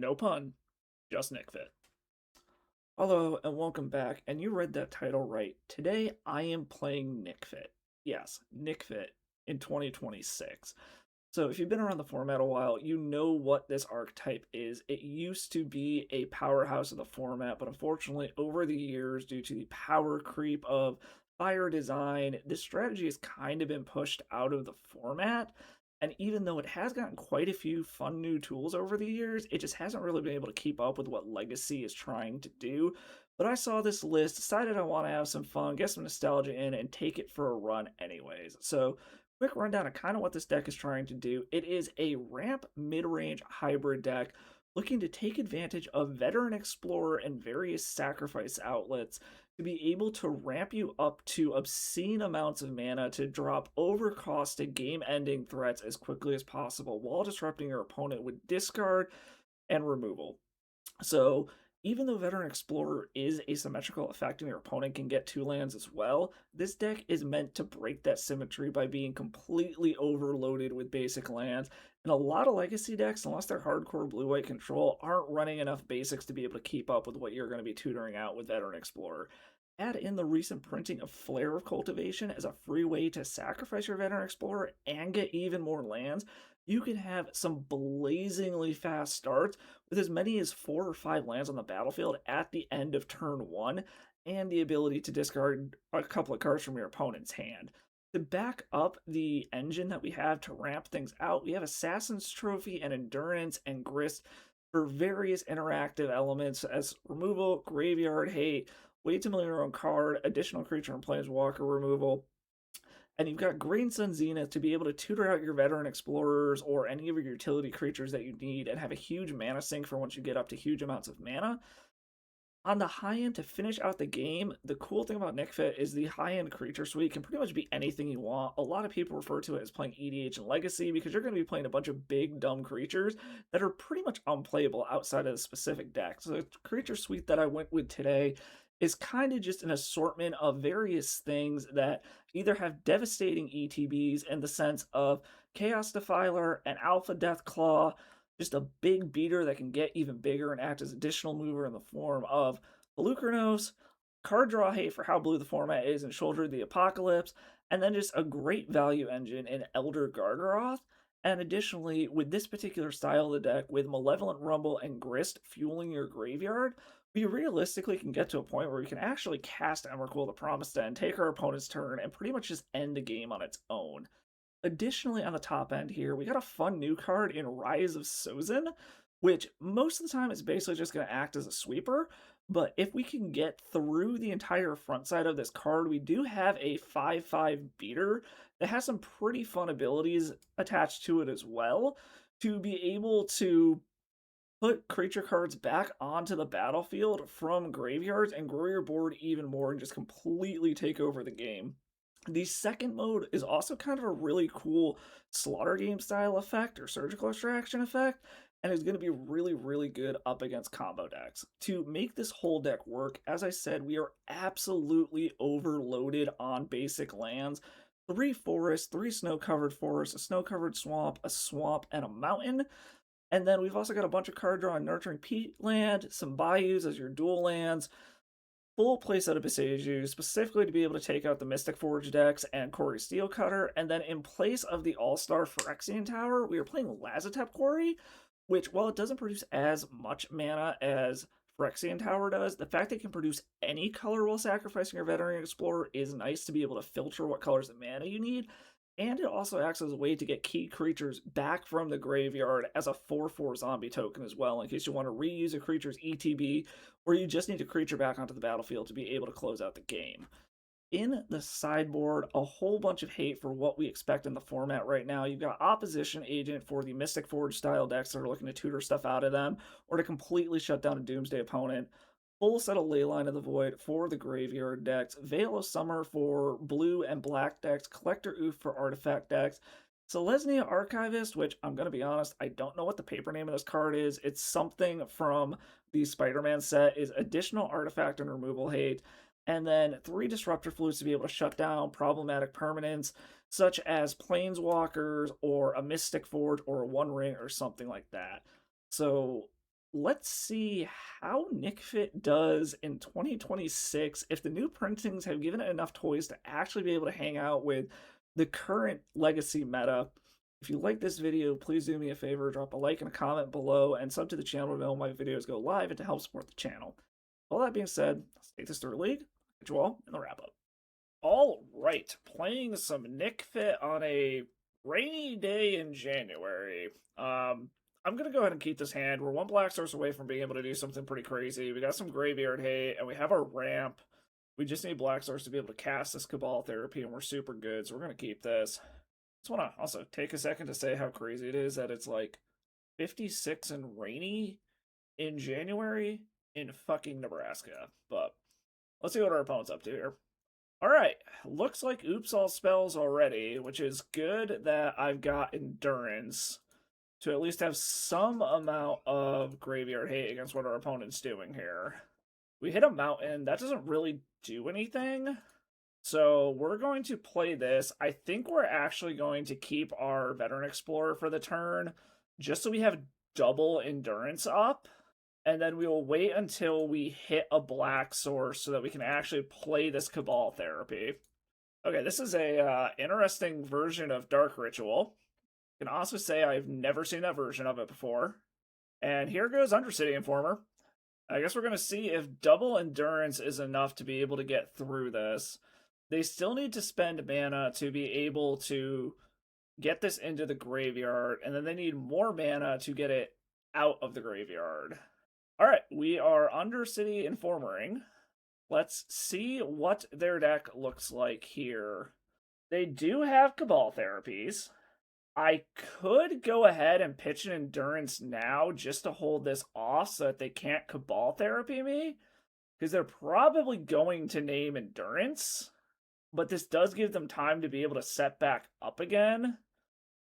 No pun, just Nic Fit. Hello and welcome back. And you read that title right. Today I am playing Nic Fit. Yes, Nic Fit in 2026. So if you've been around the format a while, you know what this archetype is. It used to be a powerhouse of the format, but unfortunately, over the years, due to the power creep of fire design, this strategy has kind of been pushed out of the format. And even though it has gotten quite a few fun new tools over the years, it just hasn't really been able to keep up with what Legacy is trying to do. But I saw this list, decided I want to have some fun, get some nostalgia in, and take it for a run anyways. So quick rundown of kind of what this deck is trying to do. It is a ramp mid-range hybrid deck looking to take advantage of Veteran Explorer and various sacrifice outlets to be able to ramp you up to obscene amounts of mana to drop overcosted game-ending threats as quickly as possible while disrupting your opponent with discard and removal. So even though Veteran Explorer is asymmetrical, affecting your opponent can get 2 lands as well, this deck is meant to break that symmetry by being completely overloaded with basic lands. And a lot of Legacy decks, unless they're hardcore blue-white control, aren't running enough basics to be able to keep up with what you're going to be tutoring out with Veteran Explorer. Add in the recent printing of Flare of Cultivation as a free way to sacrifice your Veteran Explorer and get even more lands. You can have some blazingly fast starts with as many as 4 or 5 lands on the battlefield at the end of turn 1, and the ability to discard a couple of cards from your opponent's hand. To back up the engine that we have to ramp things out, we have Assassin's Trophy and Endurance and Grist for various interactive elements as removal, graveyard hate, wait to mill your own card, additional creature and planeswalker removal, and you've got Green Sun Zenith to be able to tutor out your Veteran Explorers or any of your utility creatures that you need and have a huge mana sink for once you get up to huge amounts of mana. On the high end, to finish out the game, the cool thing about Nic Fit is the high end creature suite can pretty much be anything you want. A lot of people refer to it as playing EDH and Legacy because you're going to be playing a bunch of big, dumb creatures that are pretty much unplayable outside of the specific deck. So the creature suite that I went with today is kind of just an assortment of various things that either have devastating ETBs in the sense of Chaos Defiler and Alpha Deathclaw, just a big beater that can get even bigger and act as additional mover in the form of Pelucranos, card draw hate for how blue the format is, and Shoulder the Apocalypse, and then just a great value engine in Elder Gargaroth. And additionally, with this particular style of the deck, with Malevolent Rumble and Grist fueling your graveyard, we realistically can get to a point where we can actually cast Emrakul the Promised End, take our opponent's turn, and pretty much just end the game on its own. Additionally, on the top end here, we got a fun new card in Rise of Sozin, which most of the time is basically just going to act as a sweeper. But if we can get through the entire front side of this card, we do have a 5/5 beater that has some pretty fun abilities attached to it as well to be able to put creature cards back onto the battlefield from graveyards and grow your board even more and just completely take over the game. The second mode is also kind of a really cool slaughter game style effect or surgical extraction effect, and is going to be really, really good up against combo decks. To make this whole deck work, as I said, we are absolutely overloaded on basic lands. 3 forests, 3 snow-covered forests, a snow-covered swamp, and a mountain. And then we've also got a bunch of card draw and nurturing peatland, some bayous as your dual lands, full playset of Beseiju, specifically to be able to take out the Mystic Forge decks and Quarry Steelcutter, and then in place of the All-Star Phyrexian Tower, we are playing Lazotep Quarry, which, while it doesn't produce as much mana as Phyrexian Tower does, the fact that it can produce any color while sacrificing your Veteran Explorer is nice to be able to filter what colors of mana you need, and it also acts as a way to get key creatures back from the graveyard as a 4/4 zombie token as well, in case you want to reuse a creature's ETB, or you just need a creature back onto the battlefield to be able to close out the game. In the sideboard, a whole bunch of hate for what we expect in the format right now. You've got Opposition Agent for the Mystic Forge style decks that are looking to tutor stuff out of them, or to completely shut down a Doomsday opponent. Full set of Leyline of the Void for the graveyard decks, Veil of Summer for blue and black decks, Collector Oof for artifact decks, Selesnya Archivist, which I'm going to be honest, I don't know what the paper name of this card is. It's something from the Spider-Man set, is additional artifact and removal hate, and then 3 Disruptor Flutes to be able to shut down problematic permanents, such as Planeswalkers or a Mystic Forge or a One Ring or something like that. So let's see how Nic Fit does in 2026 if the new printings have given it enough toys to actually be able to hang out with the current legacy meta. If you like this video, please do me a favor, drop a like and a comment below, and sub to the channel to know when my videos go live and to help support the channel. All that being said, let's take this through League. Catch you all in the wrap up. All right, playing some Nic Fit on a rainy day in January. I'm gonna go ahead and keep this hand. We're one black source away from being able to do something pretty crazy. We got some graveyard hate, and we have our ramp. We just need black source to be able to cast this Cabal Therapy, and we're super good, so we're gonna keep this. Just want to also take a second to say how crazy it is that it's like 56 and rainy in January in fucking Nebraska. But let's see what our opponent's up to here. Alright, looks like oops all spells already, which is good that I've got endurance to at least have some amount of graveyard hate against what our opponent's doing here. We hit a mountain, that doesn't really do anything. So we're going to play this. I think we're actually going to keep our Veteran Explorer for the turn, just so we have double endurance up. And then we will wait until we hit a black source so that we can actually play this Cabal Therapy. Okay, this is a interesting version of Dark Ritual. I can also say I've never seen that version of it before. And here goes Undercity Informer. I guess we're going to see if double endurance is enough to be able to get through this. They still need to spend mana to be able to get this into the graveyard, and then they need more mana to get it out of the graveyard. Alright, we are Undercity Informering. Let's see what their deck looks like here. They do have Cabal Therapies. I could go ahead and pitch an Endurance now just to hold this off so that they can't Cabal Therapy me, because they're probably going to name Endurance. But this does give them time to be able to set back up again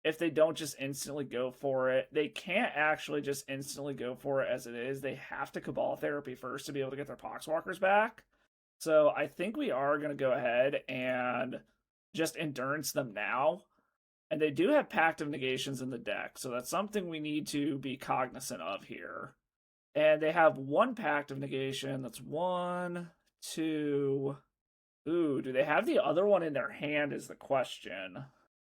if they don't just instantly go for it. They can't actually just instantly go for it as it is. They have to Cabal Therapy first to be able to get their Poxwalkers back. So I think we are going to go ahead and just Endurance them now. And they do have Pact of Negations in the deck, so that's something we need to be cognizant of here. And they have one Pact of Negation. That's 1, 2... Ooh, do they have the other one in their hand is the question.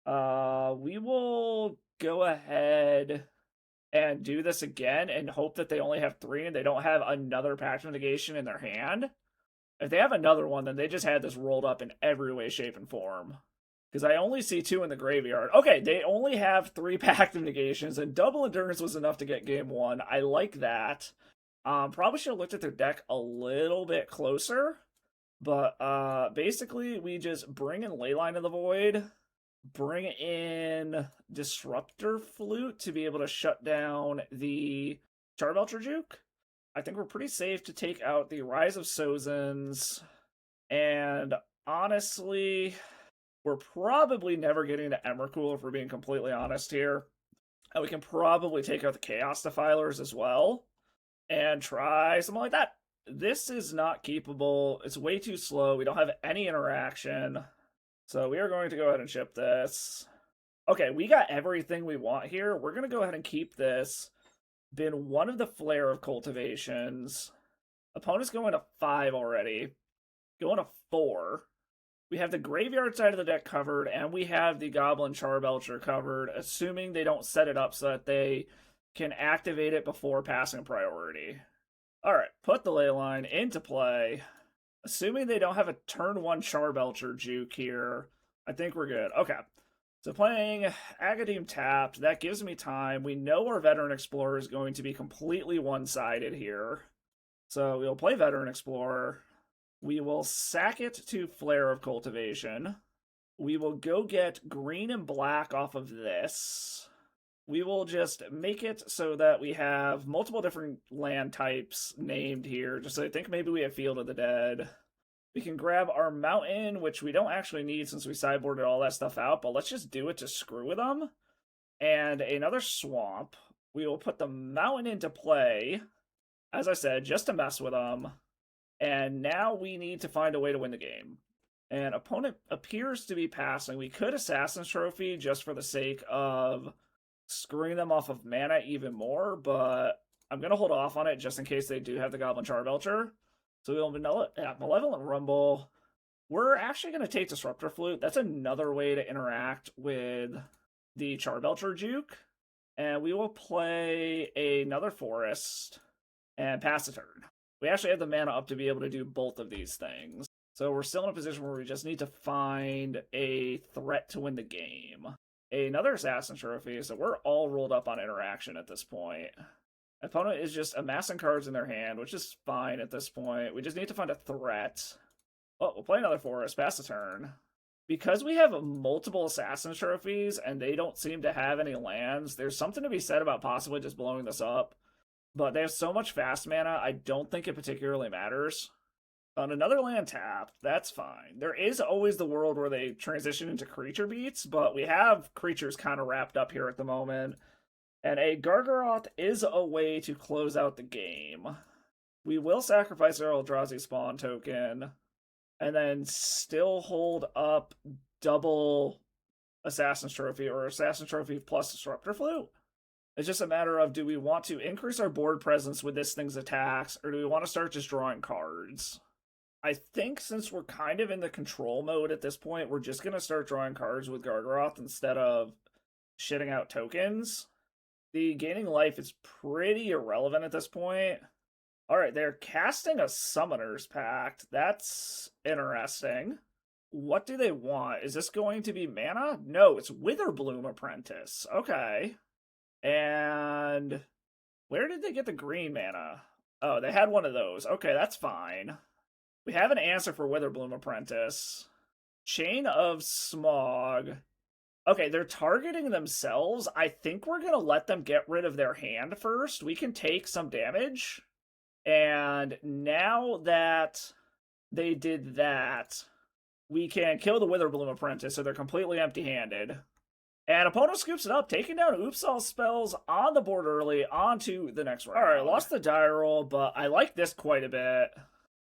We will go ahead and do this again and hope that they only have 3 and they don't have another Pact of Negation in their hand. If they have another one, then they just had this rolled up in every way, shape, and form. Because I only see 2 in the graveyard. Okay, they only have 3 Pact of Negations, and double endurance was enough to get game 1. I like that. Probably should have looked at their deck a little bit closer. But basically, we just bring in Leyline of the Void, bring in Disruptor Flute to be able to shut down the Charbelcher Juke. I think we're pretty safe to take out the Rise of Sozins. And honestly, we're probably never getting to Emrakul if we're being completely honest here. And we can probably take out the Chaos Defilers as well and try something like that. This is not keepable. It's way too slow. We don't have any interaction. So we are going to go ahead and ship this. Okay, we got everything we want here. We're going to go ahead and keep this. Been one of the Flare of Cultivations. Opponent's going to 5 already. Going to 4. We have the graveyard side of the deck covered, and we have the Goblin Charbelcher covered, assuming they don't set it up so that they can activate it before passing priority. Alright, put the Leyline into play. Assuming they don't have a turn 1 Charbelcher juke here, I think we're good. Okay, so playing Agadeem tapped, that gives me time. We know our Veteran Explorer is going to be completely one-sided here. So we'll play Veteran Explorer. We will sack it to Flare of Cultivation. We will go get green and black off of this. We will just make it so that we have multiple different land types named here. Just so I think maybe we have Field of the Dead. We can grab our mountain, which we don't actually need since we sideboarded all that stuff out, but let's just do it to screw with them. And another swamp. We will put the mountain into play, as I said, just to mess with them. And now we need to find a way to win the game. And opponent appears to be passing. We could Assassin's Trophy just for the sake of screwing them off of mana even more, but I'm going to hold off on it just in case they do have the Goblin Charbelcher. So we'll Malevolent Rumble. We're actually going to take Disruptor Flute. That's another way to interact with the Charbelcher Juke. And we will play another Forest and pass a turn. We actually have the mana up to be able to do both of these things. So we're still in a position where we just need to find a threat to win the game. Another Assassin Trophy, so we're all rolled up on interaction at this point. Opponent is just amassing cards in their hand, which is fine at this point. We just need to find a threat. Oh, we'll play another Forest, pass a turn. Because we have multiple Assassin Trophies and they don't seem to have any lands, there's something to be said about possibly just blowing this up. But they have so much fast mana, I don't think it particularly matters. On another land tapped, that's fine. There is always the world where they transition into creature beats, but we have creatures kind of wrapped up here at the moment. And a Gargaroth is a way to close out the game. We will sacrifice our Eldrazi spawn token, and then still hold up double Assassin's Trophy, or Assassin's Trophy plus Disruptor Flute. It's just a matter of, do we want to increase our board presence with this thing's attacks, or do we want to start just drawing cards? I think since we're kind of in the control mode at this point, we're just going to start drawing cards with Gargaroth instead of shitting out tokens. The gaining life is pretty irrelevant at this point. Alright, they're casting a Summoner's Pact. That's interesting. What do they want? Is this going to be mana? No, it's Witherbloom Apprentice. Okay. And where did they get the green mana? Oh, they had one of those. Okay, that's fine. We have an answer for Witherbloom Apprentice. Chain of Smog. Okay, they're targeting themselves. I think we're going to let them get rid of their hand first. We can take some damage. And now that they did that, we can kill the Witherbloom Apprentice, so they're completely empty-handed. And opponent scoops it up, taking down Oops All spells on the board early, on to the next round. Alright, lost the die roll, but I like this quite a bit.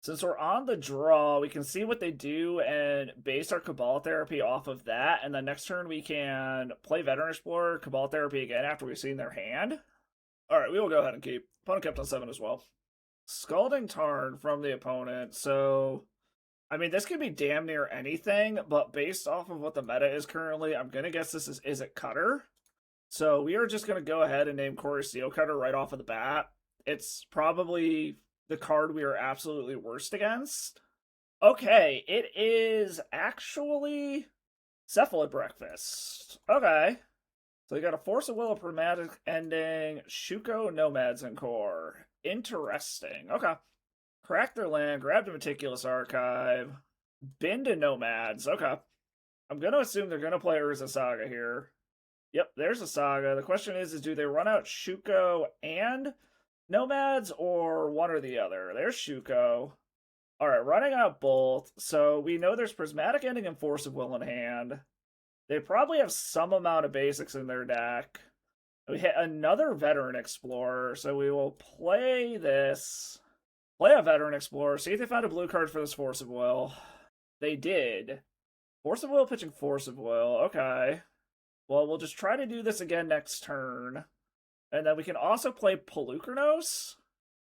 Since we're on the draw, we can see what they do and base our Cabal Therapy off of that. And then next turn we can play Veteran Explorer, Cabal Therapy again after we've seen their hand. Alright, we will go ahead and keep. Opponent kept on 7 as well. Scalding Tarn from the opponent. So, I mean, this could be damn near anything, but based off of what the meta is currently, I'm going to guess this is Izzet Cutter. So we are just going to go ahead and name Corey Steel Cutter right off of the bat. It's probably the card we are absolutely worst against. Okay, it is actually Cephalid Breakfast. Okay. So we got a Force of Will, a Pragmatic Ending, Shuko, Nomads, and Core. Interesting. Okay. Crack their land, grabbed a Meticulous Archive, bin to Nomads. Okay. I'm going to assume they're going to play Urza Saga here. Yep, there's a Saga. The question is do they run out Shuko and Nomads, or one or the other? There's Shuko. Alright, running out both. So we know there's Prismatic Ending and Force of Will in hand. They probably have some amount of basics in their deck. We hit another Veteran Explorer, so we will play this. Play a Veteran Explorer, see if they found a blue card for this Force of Will. They did. Force of Will pitching Force of Will. Okay. Well, we'll just try to do this again next turn. And then we can also play Polukranos,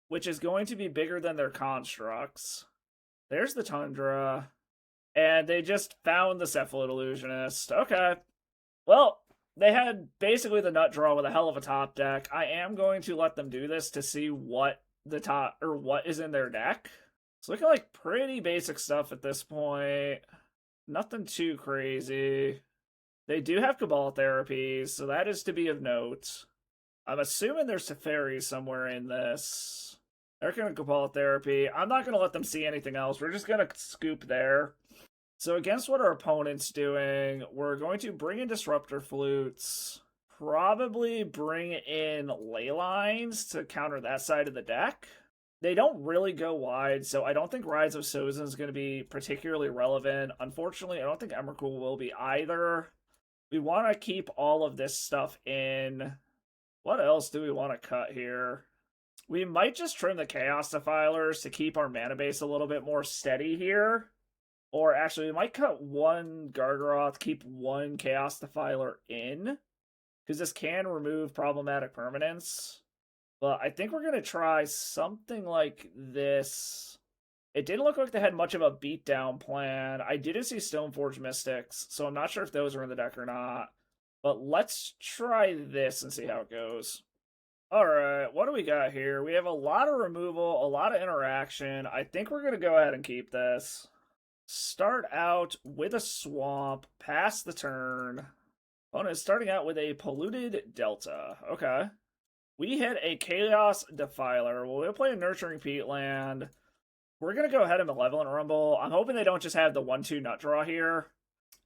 which is going to be bigger than their constructs. There's the Tundra. And they just found the Cephalid Illusionist. Okay. Well, they had basically the nut draw with a hell of a top deck. I am going to let them do this to see what what is in their deck. It's looking like pretty basic stuff at this point. Nothing too crazy. They do have Cabal Therapy, so that is to be of note. I'm assuming there's Teferi somewhere in this. They're going to Cabal Therapy. I'm not going to let them see anything else. We're just going to scoop there. So against what our opponent's doing, we're going to bring in Disruptor Flutes. Probably bring in Leylines to counter that side of the deck. They don't really go wide, so I don't think Rise of Sozin is going to be particularly relevant. Unfortunately, I don't think Emrakul will be either. We want to keep all of this stuff in. What else do we want to cut here? We might just trim the Chaos Defilers to keep our mana base a little bit more steady here. Or actually, we might cut one Gargaroth, keep one Chaos Defiler in. Because this can remove problematic permanents. But I think we're going to try something like this. It didn't look like they had much of a beatdown plan. I didn't see Stoneforge Mystics, so I'm not sure if those are in the deck or not. But let's try this and see how it goes. Alright, what do we got here? We have a lot of removal, a lot of interaction. I think we're going to go ahead and keep this. Start out with a swamp, pass the turn. Opponent is starting out with a polluted delta. Okay. We hit a Chaos Defiler. Well, we'll play a Nurturing Peatland. We're going to go ahead and Malevolent Rumble. I'm hoping they don't just have the 1-2 nut draw here.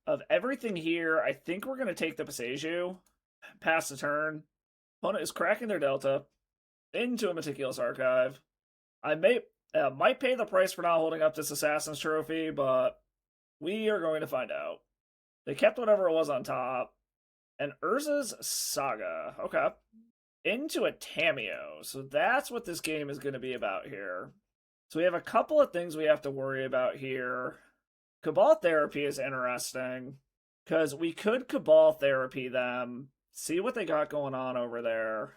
Of everything here, I think we're going to take the Boseiju. Pass the turn. Opponent is cracking their Delta into a Meticulous Archive. I might pay the price for not holding up this Assassin's Trophy, but we are going to find out. They kept whatever it was on top. And Urza's Saga. Okay. Into a Tamiyo. So that's what this game is going to be about here. So we have a couple of things we have to worry about here. Cabal Therapy is interesting, because we could Cabal Therapy them, see what they got going on over there,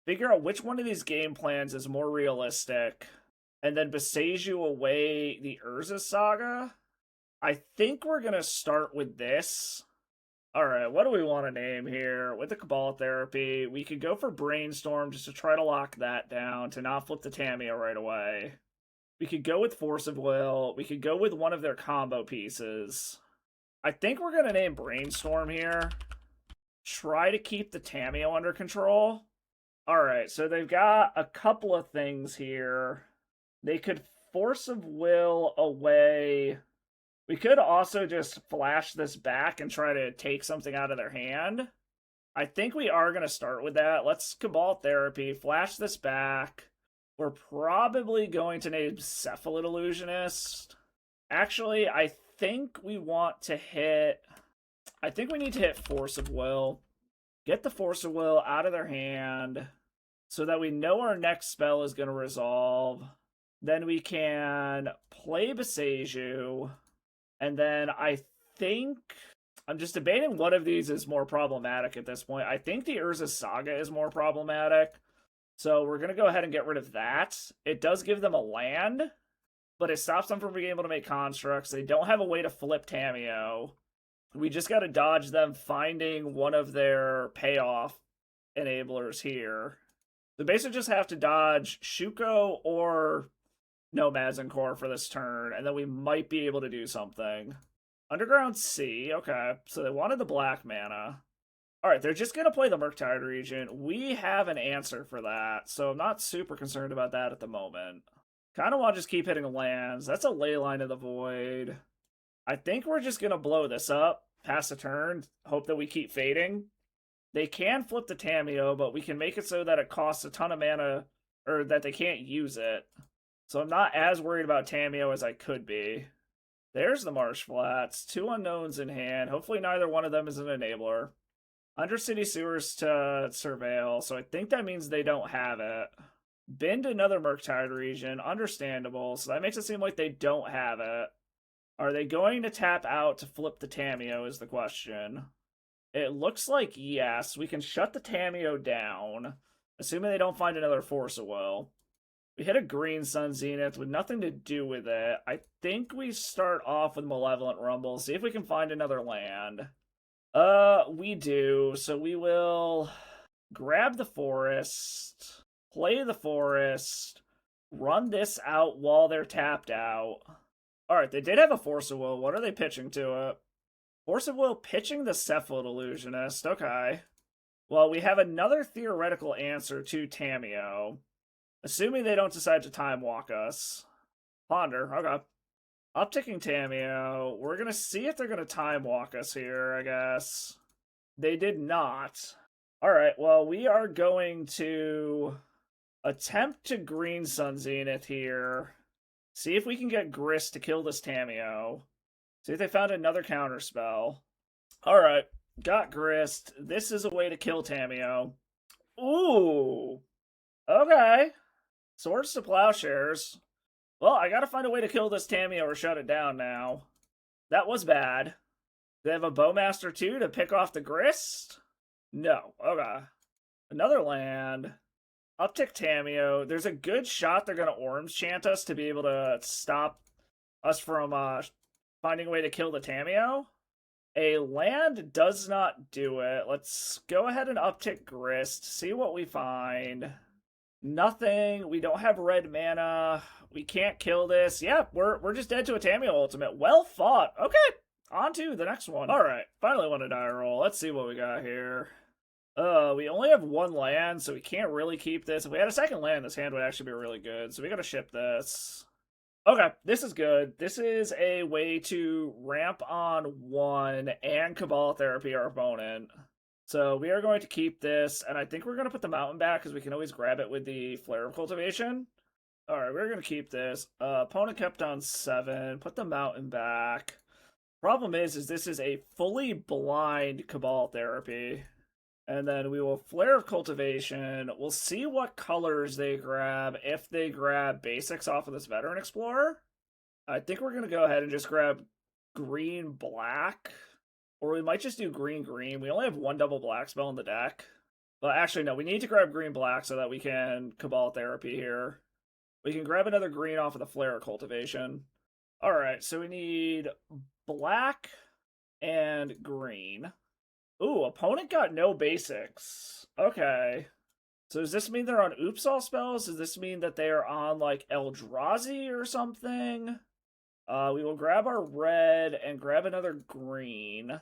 figure out which one of these game plans is more realistic, and then Boseiju away the Urza Saga. I think we're going to start with this. Alright, what do we want to name here? With the Cabal Therapy, we could go for Brainstorm just to try to lock that down, to not flip the Tamiyo right away. We could go with Force of Will. We could go with one of their combo pieces. I think we're going to name Brainstorm here. Try to keep the Tamiyo under control. Alright, so they've got a couple of things here. They could Force of Will away. We could also just flash this back and try to take something out of their hand. I think we are going to start with that. Let's Cabal Therapy, flash this back. We're probably going to name Cephalid Illusionist. Actually, I think we want to hit... I think we need to hit Force of Will. Get the Force of Will out of their hand so that we know our next spell is going to resolve. Then we can play Boseiju. And then I think... I'm just debating what of these is more problematic at this point. I think the Urza Saga is more problematic. So we're going to go ahead and get rid of that. It does give them a land, but it stops them from being able to make constructs. They don't have a way to flip Tamiyo. We just got to dodge them finding one of their payoff enablers here. So basically just have to dodge Shuko or Nomads and Core for this turn, and then we might be able to do something. Underground Sea, okay. So they wanted the black mana. Alright, they're just going to play the Murktide region. We have an answer for that, so I'm not super concerned about that at the moment. Kind of want to just keep hitting lands. That's a Leyline of the Void. I think we're just going to blow this up, pass a turn, hope that we keep fading. They can flip the Tamiyo, but we can make it so that it costs a ton of mana, or that they can't use it. So I'm not as worried about Tamiyo as I could be. There's the Marsh Flats. 2 unknowns in hand. Hopefully neither one of them is an enabler. Undercity Sewers to Surveil, so I think that means they don't have it. Bend another Murktide region. Understandable, so that makes it seem like they don't have it. Are they going to tap out to flip the Tamiyo is the question. It looks like yes. We can shut the Tamiyo down, assuming they don't find another Force of Will. We hit a Green Sun Zenith with nothing to do with it. I think we start off with Malevolent Rumble, see if we can find another land. We do. So we will grab the forest, play the forest, run this out while they're tapped out. Alright, they did have a Force of Will. What are they pitching to it? Force of Will pitching the Cephalid Illusionist. Okay. Well, we have another theoretical answer to Tamiyo. Assuming they don't decide to time walk us. Ponder. Okay. Upticking Tamiyo. We're going to see if they're going to time walk us here, I guess. They did not. Alright, well, we are going to attempt to Green Sun Zenith here. See if we can get Grist to kill this Tamiyo. See if they found another counterspell. Alright, got Grist. This is a way to kill Tamiyo. Ooh. Okay. Swords to Plowshares. Well, I gotta find a way to kill this Tamiyo or shut it down now. That was bad. They have a Bowmaster too to pick off the Grist? No. Okay. Another land. Uptick Tameo. There's a good shot they're going to Orange Chant us to be able to stop us from finding a way to kill the Tameo. A land does not do it. Let's go ahead and uptick Grist, see what we find. Nothing. We don't have red mana. We can't kill this. Yeah, we're just dead to a Tameo ultimate. Well fought. Okay, on to the next one. Alright, finally won a die roll. Let's see what we got here. We only have one land, so we can't really keep this. If we had a second land, this hand would actually be really good. So we gotta ship this. Okay, this is good. This is a way to ramp on one and Cabal Therapy our opponent. So we are going to keep this, and I think we're going to put the mountain back because we can always grab it with the Flare of Cultivation. Alright, we're going to keep this. Opponent kept on 7. Put the mountain back. Problem is this is a fully blind Cabal Therapy. And then we will Flare of Cultivation. We'll see what colors they grab if they grab basics off of this Veteran Explorer. I think we're going to go ahead and just grab green-black. Or we might just do green-green. We only have one double black spell in the deck. But actually, no, we need to grab green-black so that we can Cabal Therapy here. We can grab another green off of the Flare of Cultivation. Alright, so we need black and green. Ooh, opponent got no basics. Okay. So does this mean they're on Oops All spells? Does this mean that they are on, like, Eldrazi or something? We will grab our red and grab another green.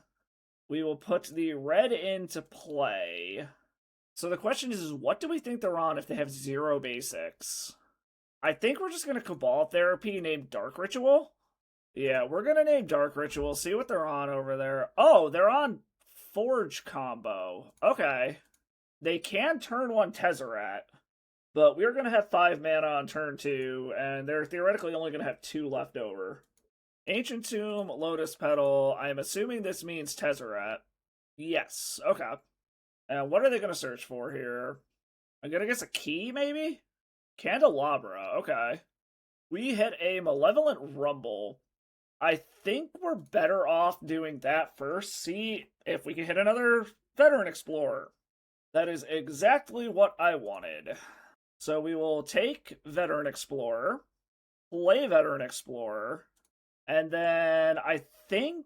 We will put the red into play. So the question is what do we think they're on if they have 0 basics? I think we're just going to Cabal Therapy named Dark Ritual. Yeah, we're going to name Dark Ritual, see what they're on over there. Oh, they're on Forge combo. Okay. They can turn 1 Tezzeret, but we're going to have 5 mana on turn 2, and they're theoretically only going to have 2 left over. Ancient Tomb, Lotus Petal. I'm assuming this means Tezzeret. Yes. Okay. And what are they going to search for here? I'm going to guess a key, maybe? Candelabra. Okay. We hit a Malevolent Rumble. I think we're better off doing that first. See if we can hit another Veteran Explorer. That is exactly what I wanted. So we will take Veteran Explorer, play Veteran Explorer, and then I think...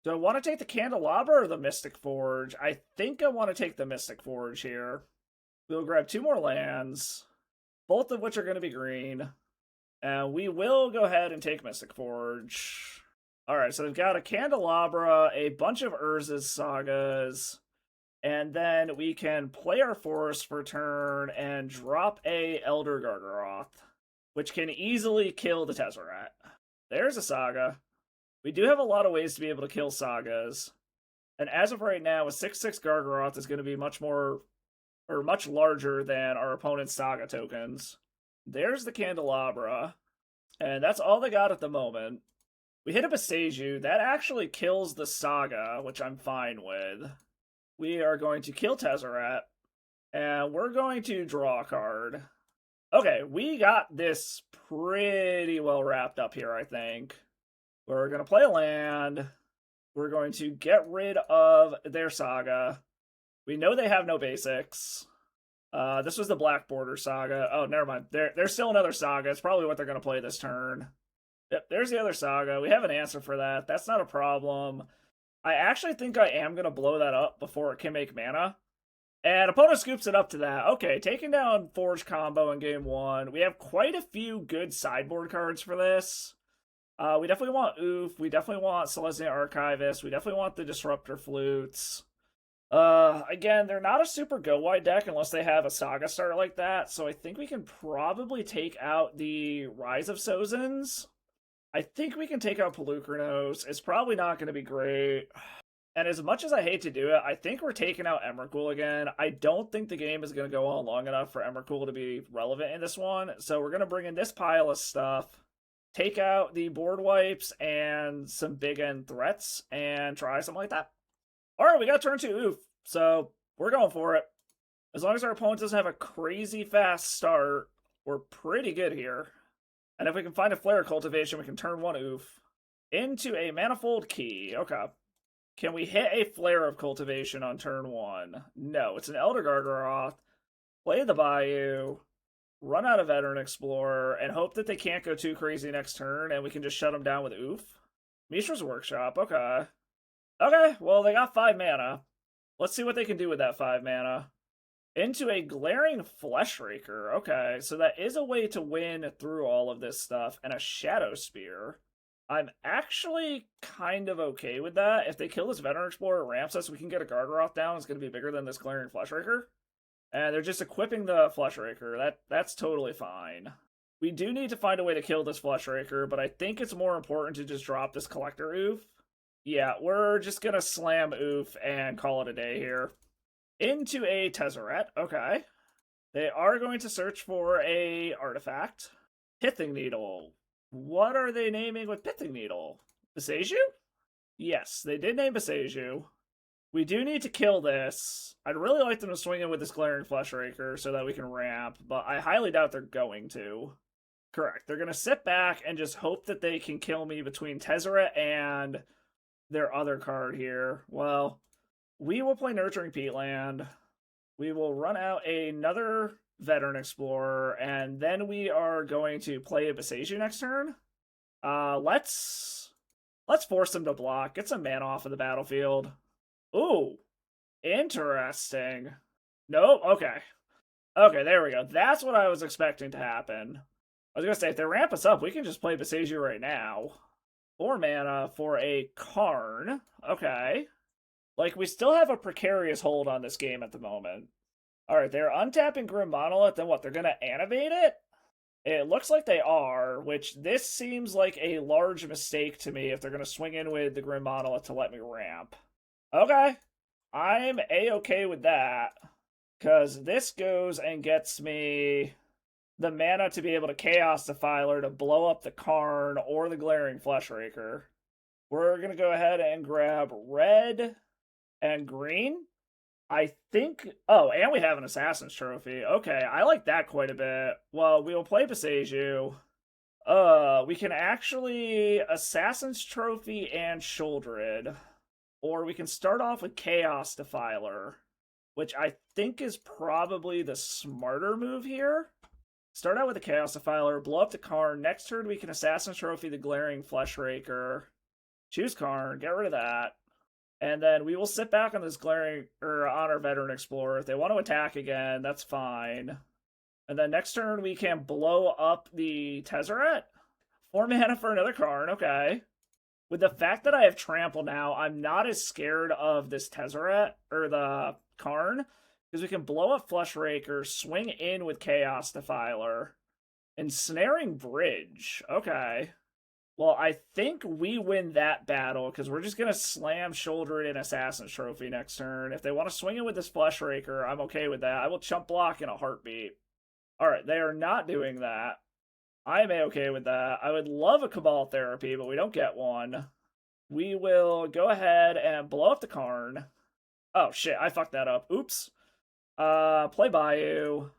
Do I want to take the Candelabra or the Mystic Forge? I think I want to take the Mystic Forge here. We'll grab 2 more lands, both of which are going to be green. And we will go ahead and take Mystic Forge. Alright, so they've got a Candelabra, a bunch of Urza's Sagas, and then we can play our Forest for turn and drop a Elder Gargaroth, which can easily kill the Tezzeret. There's a Saga. We do have a lot of ways to be able to kill Sagas. And as of right now, a 6/6 Gargaroth is going to be much larger than our opponent's Saga tokens. There's the Candelabra. And that's all they got at the moment. We hit a Boseiju. That actually kills the Saga, which I'm fine with. We are going to kill Tezzeret. And we're going to draw a card. Okay, we got this pretty well wrapped up here, I think. We're going to play a land. We're going to get rid of their Saga. We know they have no basics. This was the Black Border Saga. Oh, never mind. There's still another Saga. It's probably what they're going to play this turn. Yep, there's the other Saga. We have an answer for that. That's not a problem. I actually think I am going to blow that up before it can make mana. And opponent scoops it up to that. Okay, taking down Forge combo in game 1. We have quite a few good sideboard cards for this. We definitely want Oof. We definitely want Celestia Archivist. We definitely want the Disruptor Flutes. Again, they're not a super go-wide deck unless they have a Saga start like that, so I think we can probably take out the Rise of Sozins. I think we can take out Pelucranos. It's probably not going to be great. And as much as I hate to do it, I think we're taking out Emrakul again. I don't think the game is going to go on long enough for Emrakul to be relevant in this one, so we're going to bring in this pile of stuff, take out the board wipes and some big end threats, and try something like that. Alright, we got turn 2 Oof, so we're going for it. As long as our opponent doesn't have a crazy fast start, we're pretty good here. And if we can find a Flare Cultivation, we can turn 1 Oof into a Manifold Key. Okay. Can we hit a Flare of Cultivation on turn 1? No, it's an Elder Gargaroth. Play the Bayou, run out of Veteran Explorer, and hope that they can't go too crazy next turn, and we can just shut them down with Oof. Mishra's Workshop, okay. Okay, well, they got 5 mana. Let's see what they can do with that 5 mana. Into a Glaring Fleshraker. Okay, so that is a way to win through all of this stuff. And a Shadow Spear. I'm actually kind of okay with that. If they kill this Veteran Explorer, it ramps us, we can get a Gargaroth down. It's going to be bigger than this Glaring Fleshraker. And they're just equipping the Fleshraker. That's totally fine. We do need to find a way to kill this Fleshraker, but I think it's more important to just drop this Collector Oof. Yeah, we're just going to slam Oof and call it a day here. Into a Tezzeret, okay. They are going to search for a artifact. Pithing Needle. What are they naming with Pithing Needle? Beseiju? Yes, they did name Beseiju. We do need to kill this. I'd really like them to swing in with this Glaring Fleshraker so that we can ramp, but I highly doubt they're going to. Correct. They're going to sit back and just hope that they can kill me between Tezzeret and their other card here. Well, we will play Nurturing Peatland. We will run out another Veteran Explorer, and then we are going to play a Beseiju next turn. Let's force them to block. Get some mana off of the battlefield. Ooh, interesting. Nope, okay. Okay, there we go. That's what I was expecting to happen. I was going to say, if they ramp us up, we can just play Beseiju right now. 4 mana for a Karn. Okay. Like, we still have a precarious hold on this game at the moment. Alright, they're untapping Grim Monolith, then what, they're gonna animate it? It looks like they are, which this seems like a large mistake to me if they're gonna swing in with the Grim Monolith to let me ramp. Okay, I'm a-okay with that, because this goes and gets me the mana to be able to Chaos Defiler to blow up the Karn or the Glaring Fleshraker. We're gonna go ahead and grab red and green. I think... Oh, and we have an Assassin's Trophy. Okay, I like that quite a bit. Well, we will play Beseiju. We can actually Assassin's Trophy and Sheoldred. Or we can start off with Chaos Defiler, which I think is probably the smarter move here. Start out with the Chaos Defiler, blow up the Karn. Next turn, we can Assassin's Trophy the Glaring Fleshraker. Choose Karn, get rid of that. And then we will sit back on this on our Veteran Explorer. If they want to attack again, that's fine. And then next turn we can blow up the Tezzeret. 4 mana for another Karn, okay. With the fact that I have Trample now, I'm not as scared of this Tezzeret, or the Karn, because we can blow up Fleshraker, swing in with Chaos Defiler. Ensnaring Bridge, okay. Well, I think we win that battle, because we're just going to slam Sheoldred in Assassin's Trophy next turn. If they want to swing in with this Fleshraker, I'm okay with that. I will chump block in a heartbeat. Alright, they are not doing that. I am okay with that. I would love a Cabal Therapy, but we don't get one. We will go ahead and blow up the Karn. Oh, shit, I fucked that up. Oops. Play Bayou.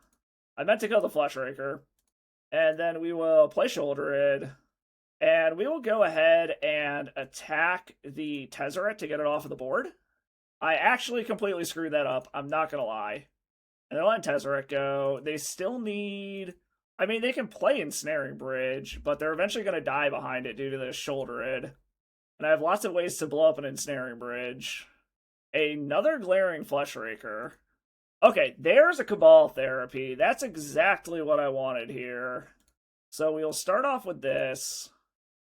I meant to kill the Fleshraker. And then we will play Sheoldred. And we will go ahead and attack the Tezzeret to get it off of the board. I actually completely screwed that up. I'm not going to lie. And they're letting Tezzeret go. They still need... I mean, they can play Ensnaring Bridge, but they're eventually going to die behind it due to the Sheoldred. And I have lots of ways to blow up an Ensnaring Bridge. Another Glaring Fleshraker. Okay, there's a Cabal Therapy. That's exactly what I wanted here. So we'll start off with this.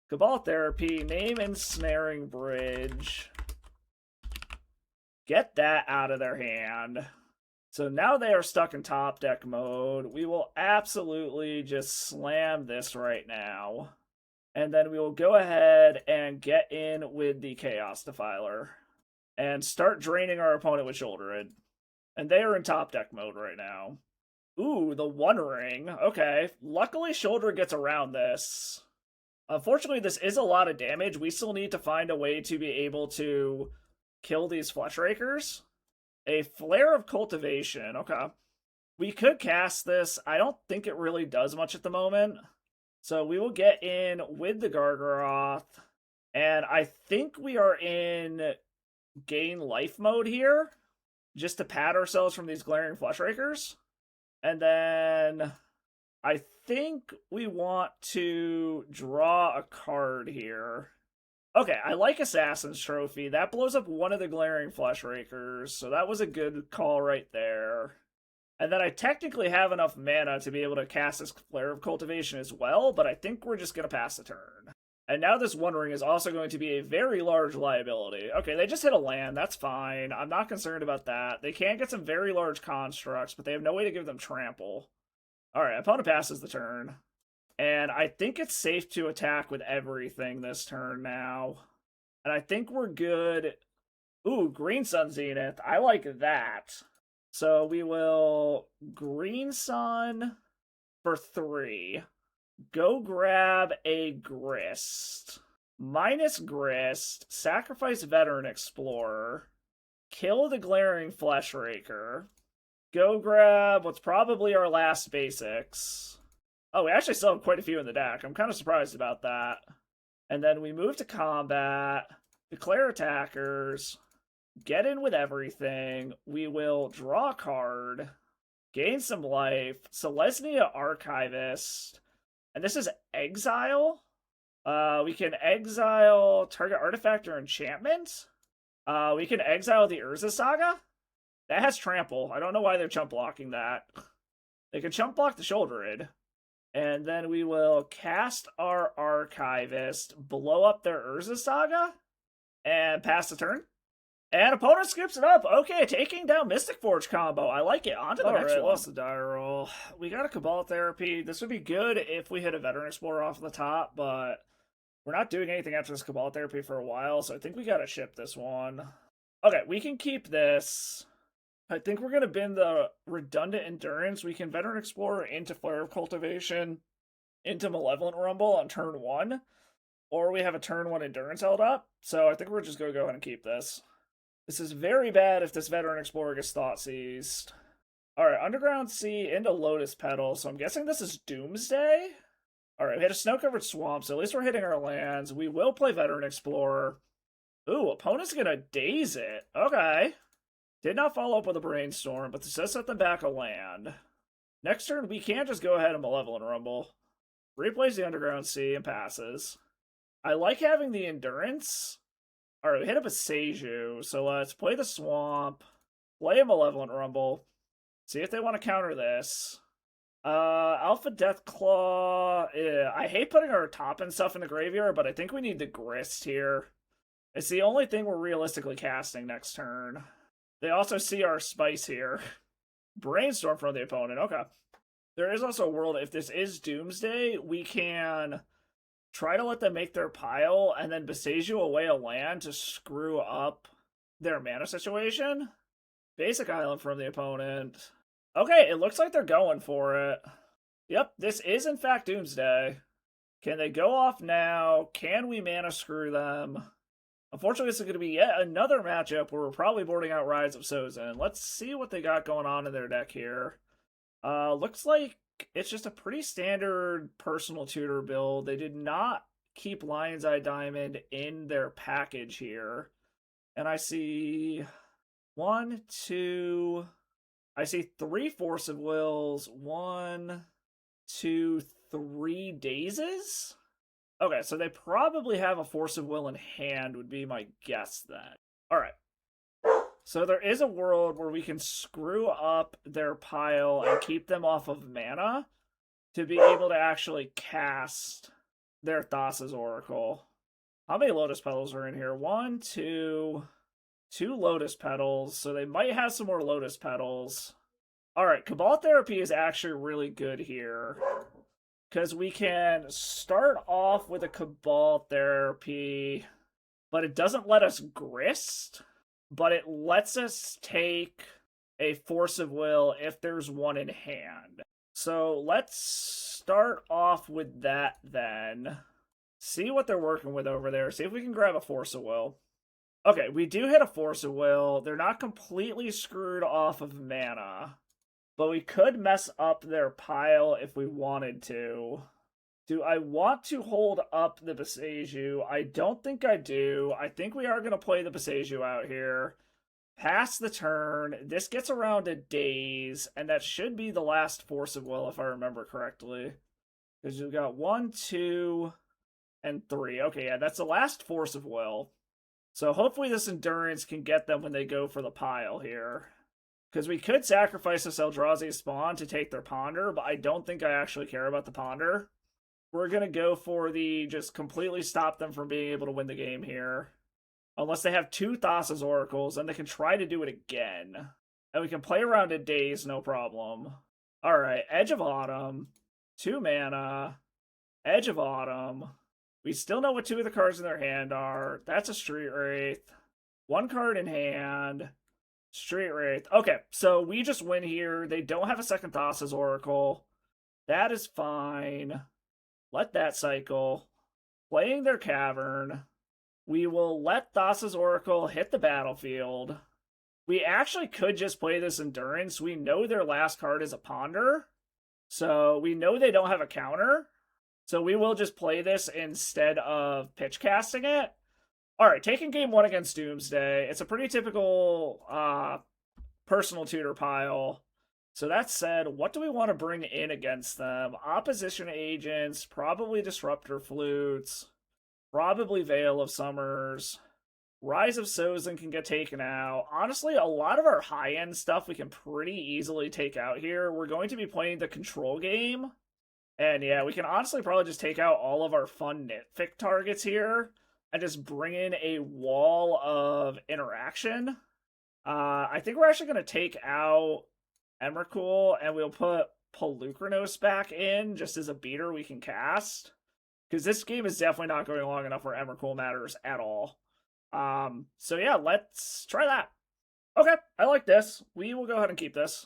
Cabal Therapy, name Ensnaring Bridge. Get that out of their hand. So now they are stuck in top deck mode. We will absolutely just slam this right now. And then we will go ahead and get in with the Chaos Defiler. And start draining our opponent with Sheoldred. And they are in top deck mode right now. Ooh, the One Ring. Okay. Luckily, Sheoldred gets around this. Unfortunately, this is a lot of damage. We still need to find a way to be able to kill these Fleshrakers. A Flare of Cultivation. Okay. We could cast this. I don't think it really does much at the moment. So we will get in with the Gargaroth. And I think we are in gain life mode here. Just to pad ourselves from these Glaring Fleshrakers. And then I think we want to draw a card here. Okay, I like Assassin's Trophy. That blows up one of the Glaring Fleshrakers, so that was a good call right there. And then I technically have enough mana to be able to cast this Flare of Cultivation as well, but I think we're just going to pass the turn. And now this One Ring is also going to be a very large liability. Okay, they just hit a land. That's fine. I'm not concerned about that. They can get some very large constructs, but they have no way to give them trample. Alright, opponent passes the turn. And I think it's safe to attack with everything this turn now. And I think we're good. Ooh, Green Sun Zenith. I like that. So we will Green Sun for 3. Go grab a Grist. Minus Grist. Sacrifice Veteran Explorer. Kill the Glaring Fleshraker. Go grab what's probably our last basics. Oh, we actually still have quite a few in the deck. I'm kind of surprised about that. And then we move to combat, declare attackers, get in with everything. We will draw a card, gain some life, Selesnya Archivist, and this is exile. We can exile target artifact or enchantment. We can exile the Urza Saga. That has trample. I don't know why they're chump blocking that. They can chump block the Shouldered. And then we will cast our Archivist, blow up their Urza Saga, and pass the turn. And opponent scoops it up. Okay, taking down Mystic Forge combo. I like it. On to the next one. Lost the die roll. We got a Cabal Therapy. This would be good if we hit a Veteran Explorer off the top, but we're not doing anything after this Cabal Therapy for a while, so I think we gotta ship this one. Okay, we can keep this. I think we're going to bin the Redundant Endurance. We can Veteran Explorer into Flare of Cultivation, into Malevolent Rumble on turn 1, or we have a turn 1 Endurance held up, so I think we're just going to go ahead and keep this. This is very bad if this Veteran Explorer gets Thought Seized. Alright, Underground Sea into Lotus Petal, so I'm guessing this is Doomsday? Alright, we hit a Snow-Covered Swamp, so at least we're hitting our lands. We will play Veteran Explorer. Ooh, opponent's going to Daze it. Okay. Did not follow up with a Brainstorm, but this does set them back a land. Next turn, we can just go ahead and Malevolent Rumble. Replays the Underground Sea and passes. I like having the Endurance. Alright, we hit up a Seiju, so let's play the Swamp, play a Malevolent Rumble, see if they want to counter this. Alpha Deathclaw. I hate putting our top and stuff in the graveyard, but I think we need the Grist here. It's the only thing we're realistically casting next turn. They also see our Spice here. Brainstorm from the opponent. Okay. There is also a world, if this is Doomsday, we can try to let them make their pile and then Beseiju away a land to screw up their mana situation. Basic Island from the opponent. Okay, it looks like they're going for it. Yep, this is in fact Doomsday. Can they go off now? Can we mana screw them? Unfortunately, this is going to be yet another matchup where we're probably boarding out Rise of Sozin. Let's see what they got going on in their deck here. Looks like it's just a pretty standard personal tutor build. They did not keep Lion's Eye Diamond in their package here. And I see 1, 2... I see 3 Force of Wills, 1, 2, 3 Dazes? Okay, so they probably have a Force of Will in hand, would be my guess then. Alright. So there is a world where we can screw up their pile and keep them off of mana to be able to actually cast their Thassa's Oracle. How many Lotus Petals are in here? 1, 2... 2 Lotus Petals, so they might have some more Lotus Petals. Alright, Cabal Therapy is actually really good here. Because we can start off with a Cabal Therapy, but it doesn't let us Grist, but it lets us take a Force of Will if there's one in hand. So let's start off with that then. See what they're working with over there. See if we can grab a Force of Will. Okay, we do hit a Force of Will. They're not completely screwed off of mana, but we could mess up their pile if we wanted to. Do I want to hold up the Beseiju? I don't think I do. I think we are going to play the Beseiju out here. Pass the turn. This gets around to days, and that should be the last Force of Will, if I remember correctly. Because you've got 1, 2, and 3. Okay, yeah, that's the last Force of Will. So hopefully this Endurance can get them when they go for the pile here. Because we could sacrifice this Eldrazi spawn to take their Ponder, but I don't think I actually care about the Ponder. We're going to go for the just completely stop them from being able to win the game here. Unless they have 2 Thassa's Oracles, and they can try to do it again. And we can play around in days, no problem. Alright, Edge of Autumn. 2 mana. Edge of Autumn. We still know what 2 of the cards in their hand are. That's a Street Wraith. 1 card in hand. Street Wraith. Okay, so we just win here. They don't have a second Thassa's Oracle. That is fine. Let that cycle. Playing their Cavern. We will let Thassa's Oracle hit the battlefield. We actually could just play this Endurance. We know their last card is a Ponder. So we know they don't have a counter. So we will just play this instead of pitch casting it. Alright, taking game 1 against Doomsday. It's a pretty typical personal tutor pile. So that said, what do we want to bring in against them? Opposition agents, probably Disruptor Flutes. Probably Veil of Summers. Rise of Sozin can get taken out. Honestly, a lot of our high-end stuff we can pretty easily take out here. We're going to be playing the control game. And yeah, we can honestly probably just take out all of our fun nitpick targets here. And just bring in a wall of interaction. I think we're actually going to take out Emrakul. And we'll put Polukranos back in just as a beater we can cast. Because this game is definitely not going long enough where Emrakul matters at all. So yeah, let's try that. Okay, I like this. We will go ahead and keep this.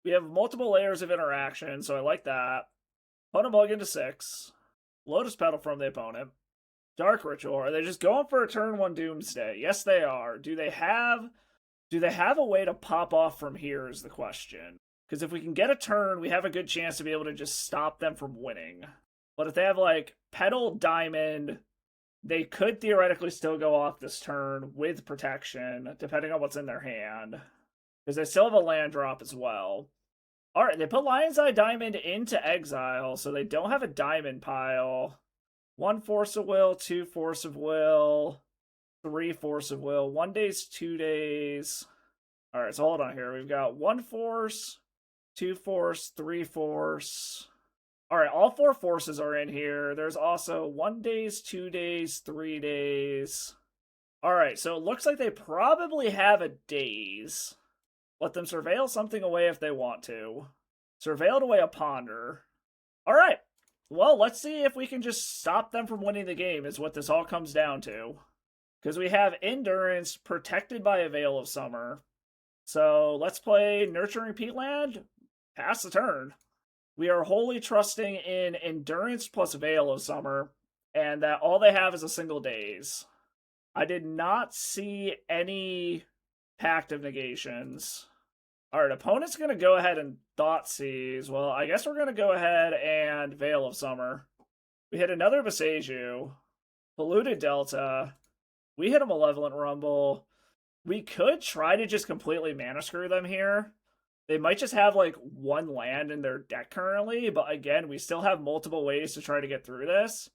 We have multiple layers of interaction, so I like that. Put a bug into 6. Lotus Petal from the opponent. Dark Ritual. Are they just going for a turn 1 Doomsday? Yes, they are. Do they have a way to pop off from here is the question. Because if we can get a turn, we have a good chance to be able to just stop them from winning. But if they have, like, Petal, Diamond, they could theoretically still go off this turn with protection, depending on what's in their hand. Because they still have a land drop as well. Alright, they put Lion's Eye Diamond into exile, so they don't have a diamond pile. 1 Force of Will, 2 Force of Will, 3 Force of Will, 1 days, 2 days. Alright, so hold on here. We've got 1 Force, 2 Force, 3 Force. Alright, all 4 forces are in here. There's also 1 days, 2 days, 3 days. Alright, so it looks like they probably have a daze. Let them surveil something away if they want to. Surveilled away a Ponder. Alright, well, let's see if we can just stop them from winning the game is what this all comes down to. Because we have Endurance protected by a Veil of Summer. So let's play Nurturing Peatland. Pass the turn. We are wholly trusting in Endurance plus Veil of Summer, and that all they have is a single daze. I did not see any Pact of Negations. Alright, opponent's going to go ahead and Thoughtseize. Well, I guess we're going to go ahead and Veil of Summer. We hit another Beseiju. Polluted Delta. We hit a Malevolent Rumble. We could try to just completely mana screw them here. They might just have, like, 1 land in their deck currently, but again, we still have multiple ways to try to get through this.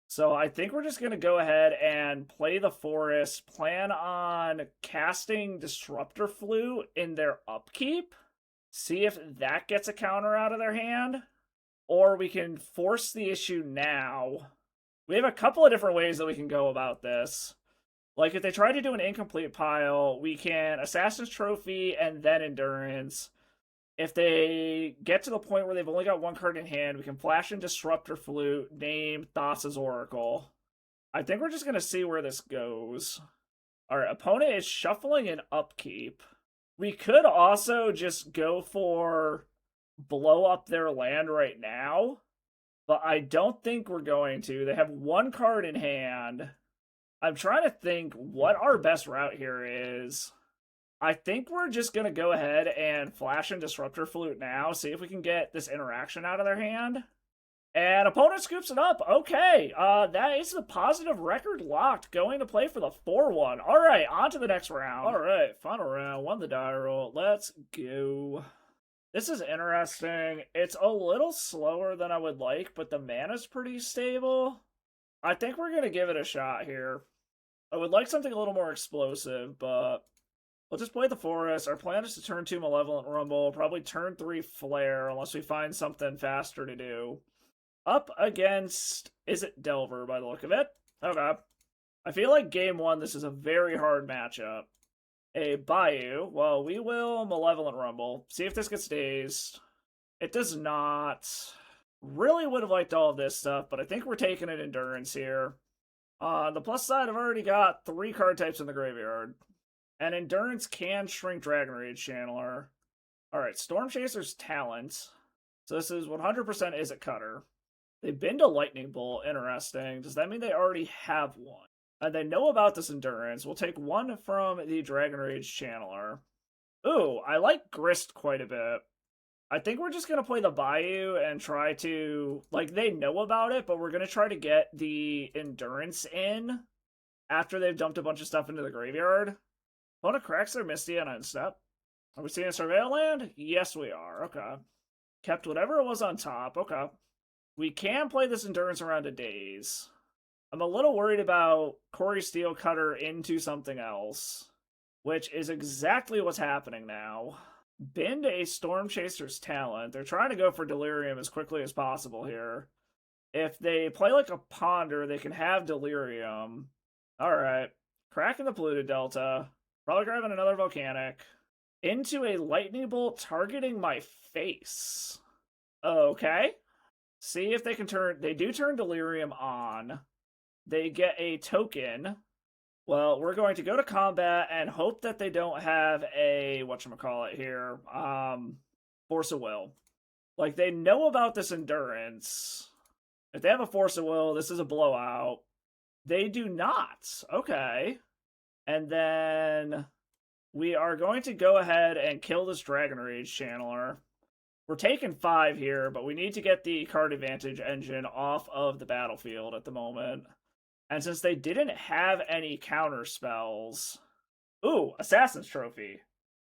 So I think we're just going to go ahead and play the Forest, plan on casting Disruptor Flute in their upkeep, see if that gets a counter out of their hand, or we can force the issue now. We have a couple of different ways that we can go about this. Like, if they try to do an incomplete pile, we can Assassin's Trophy and then Endurance. If they get to the point where they've only got 1 card in hand, we can flash in Disruptor Flute, name Thassa's Oracle. I think we're just going to see where this goes. Alright, opponent is shuffling an upkeep. We could also just go for blow up their land right now, but I don't think we're going to. They have 1 card in hand. I'm trying to think what our best route here is. I think we're just going to go ahead and flash in Disruptor Flute now, see if we can get this interaction out of their hand. And opponent scoops it up. Okay, that is the positive record locked. Going to play for the 4-1. All right, on to the next round. All right, final round. Won the die roll. Let's go. This is interesting. It's a little slower than I would like, but the mana's pretty stable. I think we're going to give it a shot here. I would like something a little more explosive, but we'll just play the Forest. Our plan is to turn 2 Malevolent Rumble, probably turn 3 Flare, unless we find something faster to do. Up against Izzet Delver, by the look of it. Okay. I feel like game 1, this is a very hard matchup. A Bayou. Well, we will Malevolent Rumble. See if this gets dazed. It does not. Really would have liked all of this stuff, but I think we're taking an Endurance here. On the plus side, I've already got 3 card types in the graveyard. And Endurance can shrink Dragon Rage Channeler. Alright, Storm Chaser's Talent. So this is 100% Izzet Cutter. They've been to Lightning Bolt. Interesting. Does that mean they already have one? And they know about this Endurance. We'll take 1 from the Dragon Rage Channeler. Ooh, I like Grist quite a bit. I think we're just going to play the Bayou and try to... Like, they know about it, but we're going to try to get the Endurance in after they've dumped a bunch of stuff into the graveyard. Opponent cracks their Misty on end step. Are we seeing a Surveil land? Yes, we are. Okay. Kept whatever it was on top. Okay. We can play this Endurance around a daze. I'm a little worried about Corey Steel Cutter into something else, which is exactly what's happening now. Bend a Storm Chaser's Talent. They're trying to go for Delirium as quickly as possible here. If they play like a Ponder, they can have Delirium. Alright. Cracking the Polluted Delta. Probably grabbing another Volcanic. Into a Lightning Bolt targeting my face. Okay. See if they can turn... They do turn Delirium on. They get a token. Well, we're going to go to combat and hope that they don't have a... Whatchamacallit here? Force of Will. Like, they know about this Endurance. If they have a Force of Will, this is a blowout. They do not. Okay. And then... we are going to go ahead and kill this Dragon Rage Channeler. We're taking 5 here, but we need to get the card advantage engine off of the battlefield at the moment. And since they didn't have any counter spells... Ooh, Assassin's Trophy.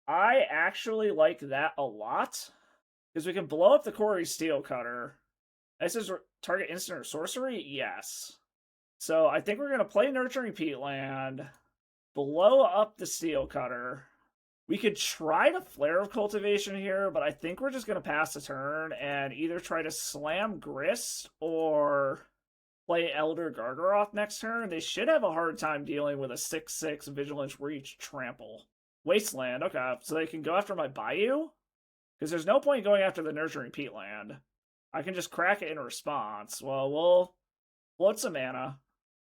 I actually like that a lot. Because we can blow up the Corey Steel Cutter. This is target instant or sorcery? Yes. So I think we're going to play Nurturing Peatland. Blow up the Steel Cutter. We could try to Flare of Cultivation here, but I think we're just going to pass the turn and either try to slam Grist or play Elder Gargaroth next turn. They should have a hard time dealing with a 6/6 Vigilance Reach Trample. Wasteland, okay. So they can go after my Bayou? Because there's no point going after the Nurturing Peatland. I can just crack it in response. Well, we'll float some mana.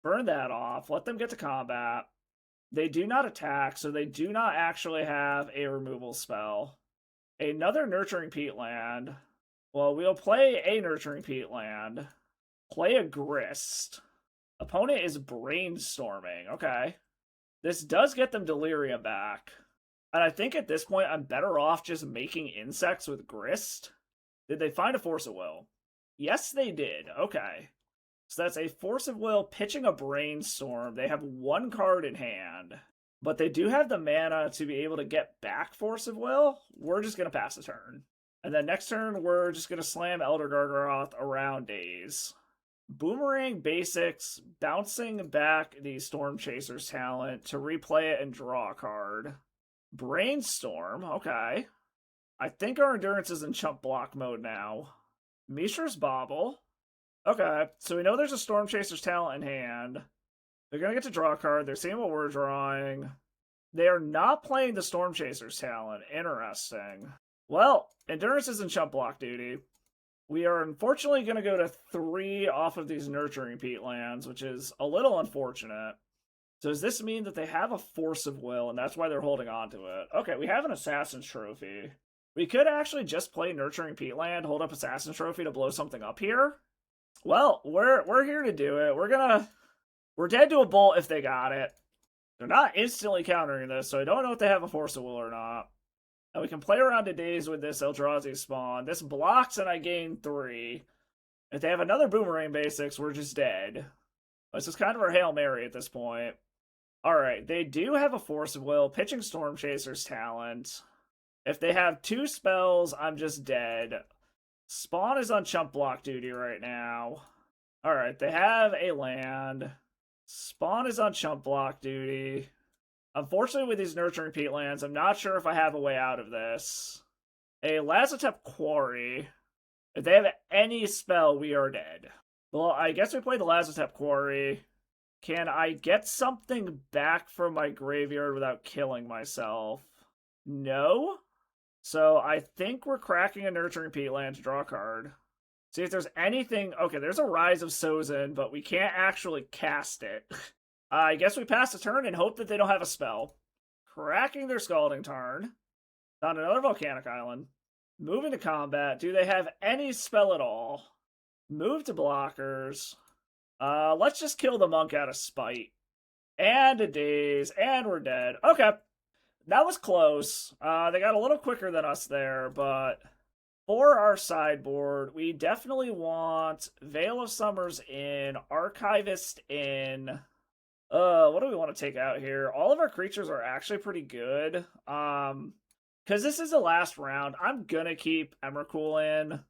Burn that off. Let them get to combat. They do not attack, so they do not actually have a removal spell. Another Nurturing Peatland. Well, we'll play a Nurturing Peatland. Play a Grist. Opponent is Brainstorming. Okay. This does get them Delirium back. And I think at this point, I'm better off just making insects with Grist. Did they find a Force of Will? Yes, they did. Okay. So that's a Force of Will pitching a Brainstorm. They have 1 card in hand. But they do have the mana to be able to get back Force of Will. We're just going to pass the turn. And then next turn, we're just going to slam Elder Gargaroth around daze. Boomerang basics, bouncing back the Storm Chaser's Talent to replay it and draw a card. Brainstorm, okay. I think our Endurance is in chump block mode now. Mishra's Bauble. Okay, so we know there's a Storm Chaser's Talent in hand. They're going to get to draw a card. They're seeing what we're drawing. They are not playing the Storm Chaser's Talent. Interesting. Well, Endurance is in chump block duty. We are unfortunately going to go to 3 off of these Nurturing Peatlands, which is a little unfortunate. So does this mean that they have a Force of Will, and that's why they're holding on to it? Okay, we have an Assassin's Trophy. We could actually just play Nurturing Peatland, hold up Assassin's Trophy to blow something up here. Well, we're here to do it. We're dead to a bolt if they got it. They're not instantly countering this, so I don't know if they have a Force of Will or not. And we can play around a daze with this Eldrazi Spawn. This blocks and I gain 3. If they have another Boomerang Basics, we're just dead. This is kind of our Hail Mary at this point. Alright, they do have a Force of Will, pitching Storm Chaser's talent. If they have 2 spells, I'm just dead. Spawn is on chump block duty right now. Alright, they have a land. Spawn is on chump block duty. Unfortunately, with these Nurturing Peatlands, I'm not sure if I have a way out of this. A Lazotep Quarry. If they have any spell, we are dead. Well, I guess we play the Lazotep Quarry. Can I get something back from my graveyard without killing myself? No? So I think we're cracking a Nurturing Peatland to draw a card. See if there's anything... Okay, there's a Rise of Sozin, but we can't actually cast it. I guess we pass the turn and hope that they don't have a spell. Cracking their Scalding Tarn. Found another Volcanic Island. Moving to combat. Do they have any spell at all? Move to blockers. Let's just kill the monk out of spite. And a daze, and we're dead. Okay. That was close. They got a little quicker than us there, but for our sideboard, we definitely want Veil of Summers in, Archivist in. What do we want to take out here? All of our creatures are actually pretty good. Because this is the last round, I'm gonna keep Emrakul in.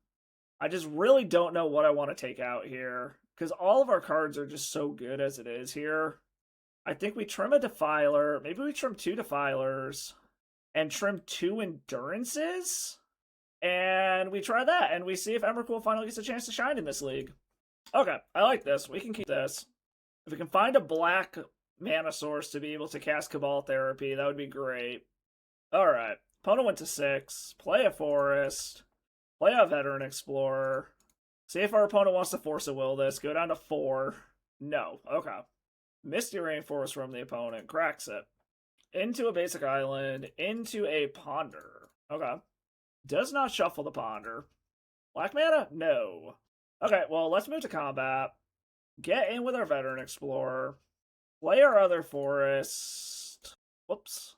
I just really don't know what I want to take out here. Because all of our cards are just so good as it is here. I think we trim a Defiler. Maybe we trim 2 Defilers. And trim 2 Endurances? And we try that. And we see if Emrakul finally gets a chance to shine in this league. Okay, I like this. We can keep this. If we can find a black mana source to be able to cast Cabal Therapy, that would be great. Alright. Opponent went to 6. Play a Forest. Play a Veteran Explorer. See if our opponent wants to Force a Will this. Go down to 4. No. Okay. Misty Rainforest from the opponent. Cracks it. Into a basic island. Into a Ponder. Okay. Does not shuffle the Ponder. Black mana? No. Okay, well, let's move to combat. Get in with our Veteran Explorer. Play our other Forest. Whoops.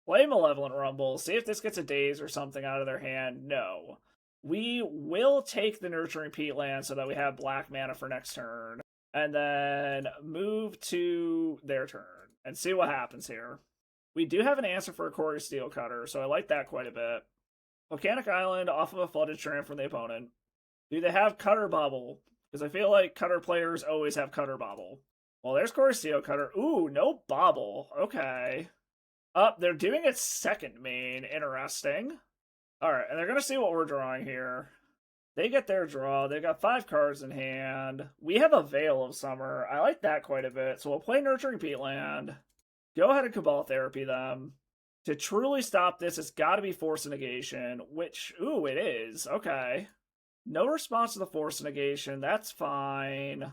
Play Malevolent Rumble. See if this gets a Daze or something out of their hand. No. We will take the Nurturing Peatland so that we have black mana for next turn. And then move to their turn. And see what happens here. We do have an answer for a Quarry Steelcutter, so I like that quite a bit. Volcanic Island off of a Flooded Tramp from the opponent. Do they have Cutter Bubble? Because I feel like Cutter players always have Cutter Bobble. Well, there's Quarry Steelcutter. Ooh, no Bobble. Okay. They're doing its second main. Interesting. Alright, and they're going to see what we're drawing here. They get their draw. They've got 5 cards in hand. We have a Veil of Summer. I like that quite a bit. So we'll play Nurturing Peatland. Go ahead and Cabal Therapy them. To truly stop this, it's got to be Force of Negation, which, ooh, it is. Okay. No response to the Force of Negation. That's fine.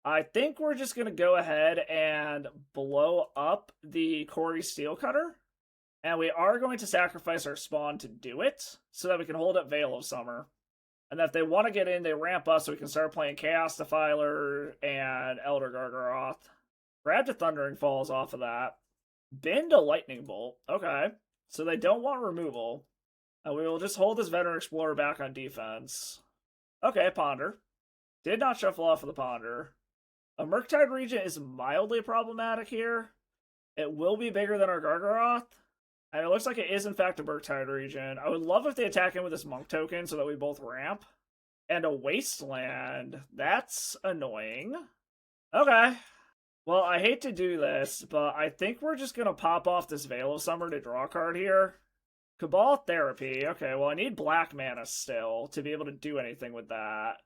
I think we're just going to go ahead and blow up the Quarry Steelcutter. And we are going to sacrifice our spawn to do it, so that we can hold up Veil of Summer. And that if they want to get in, they ramp us so we can start playing Chaos Defiler and Elder Gargaroth. Grab the Thundering Falls off of that. Bend a Lightning Bolt. Okay. So they don't want removal. And we will just hold this Veteran Explorer back on defense. Okay, Ponder. Did not shuffle off of the Ponder. A Murktide Regent is mildly problematic here. It will be bigger than our Gargaroth. And it looks like it is, in fact, a Murktide Regent. I would love if they attack him with this Monk token so that we both ramp. And a Wasteland. That's annoying. Okay. Well, I hate to do this, but I think we're just going to pop off this Veil of Summer to draw a card here. Cabal Therapy. Okay, well, I need black mana still to be able to do anything with that.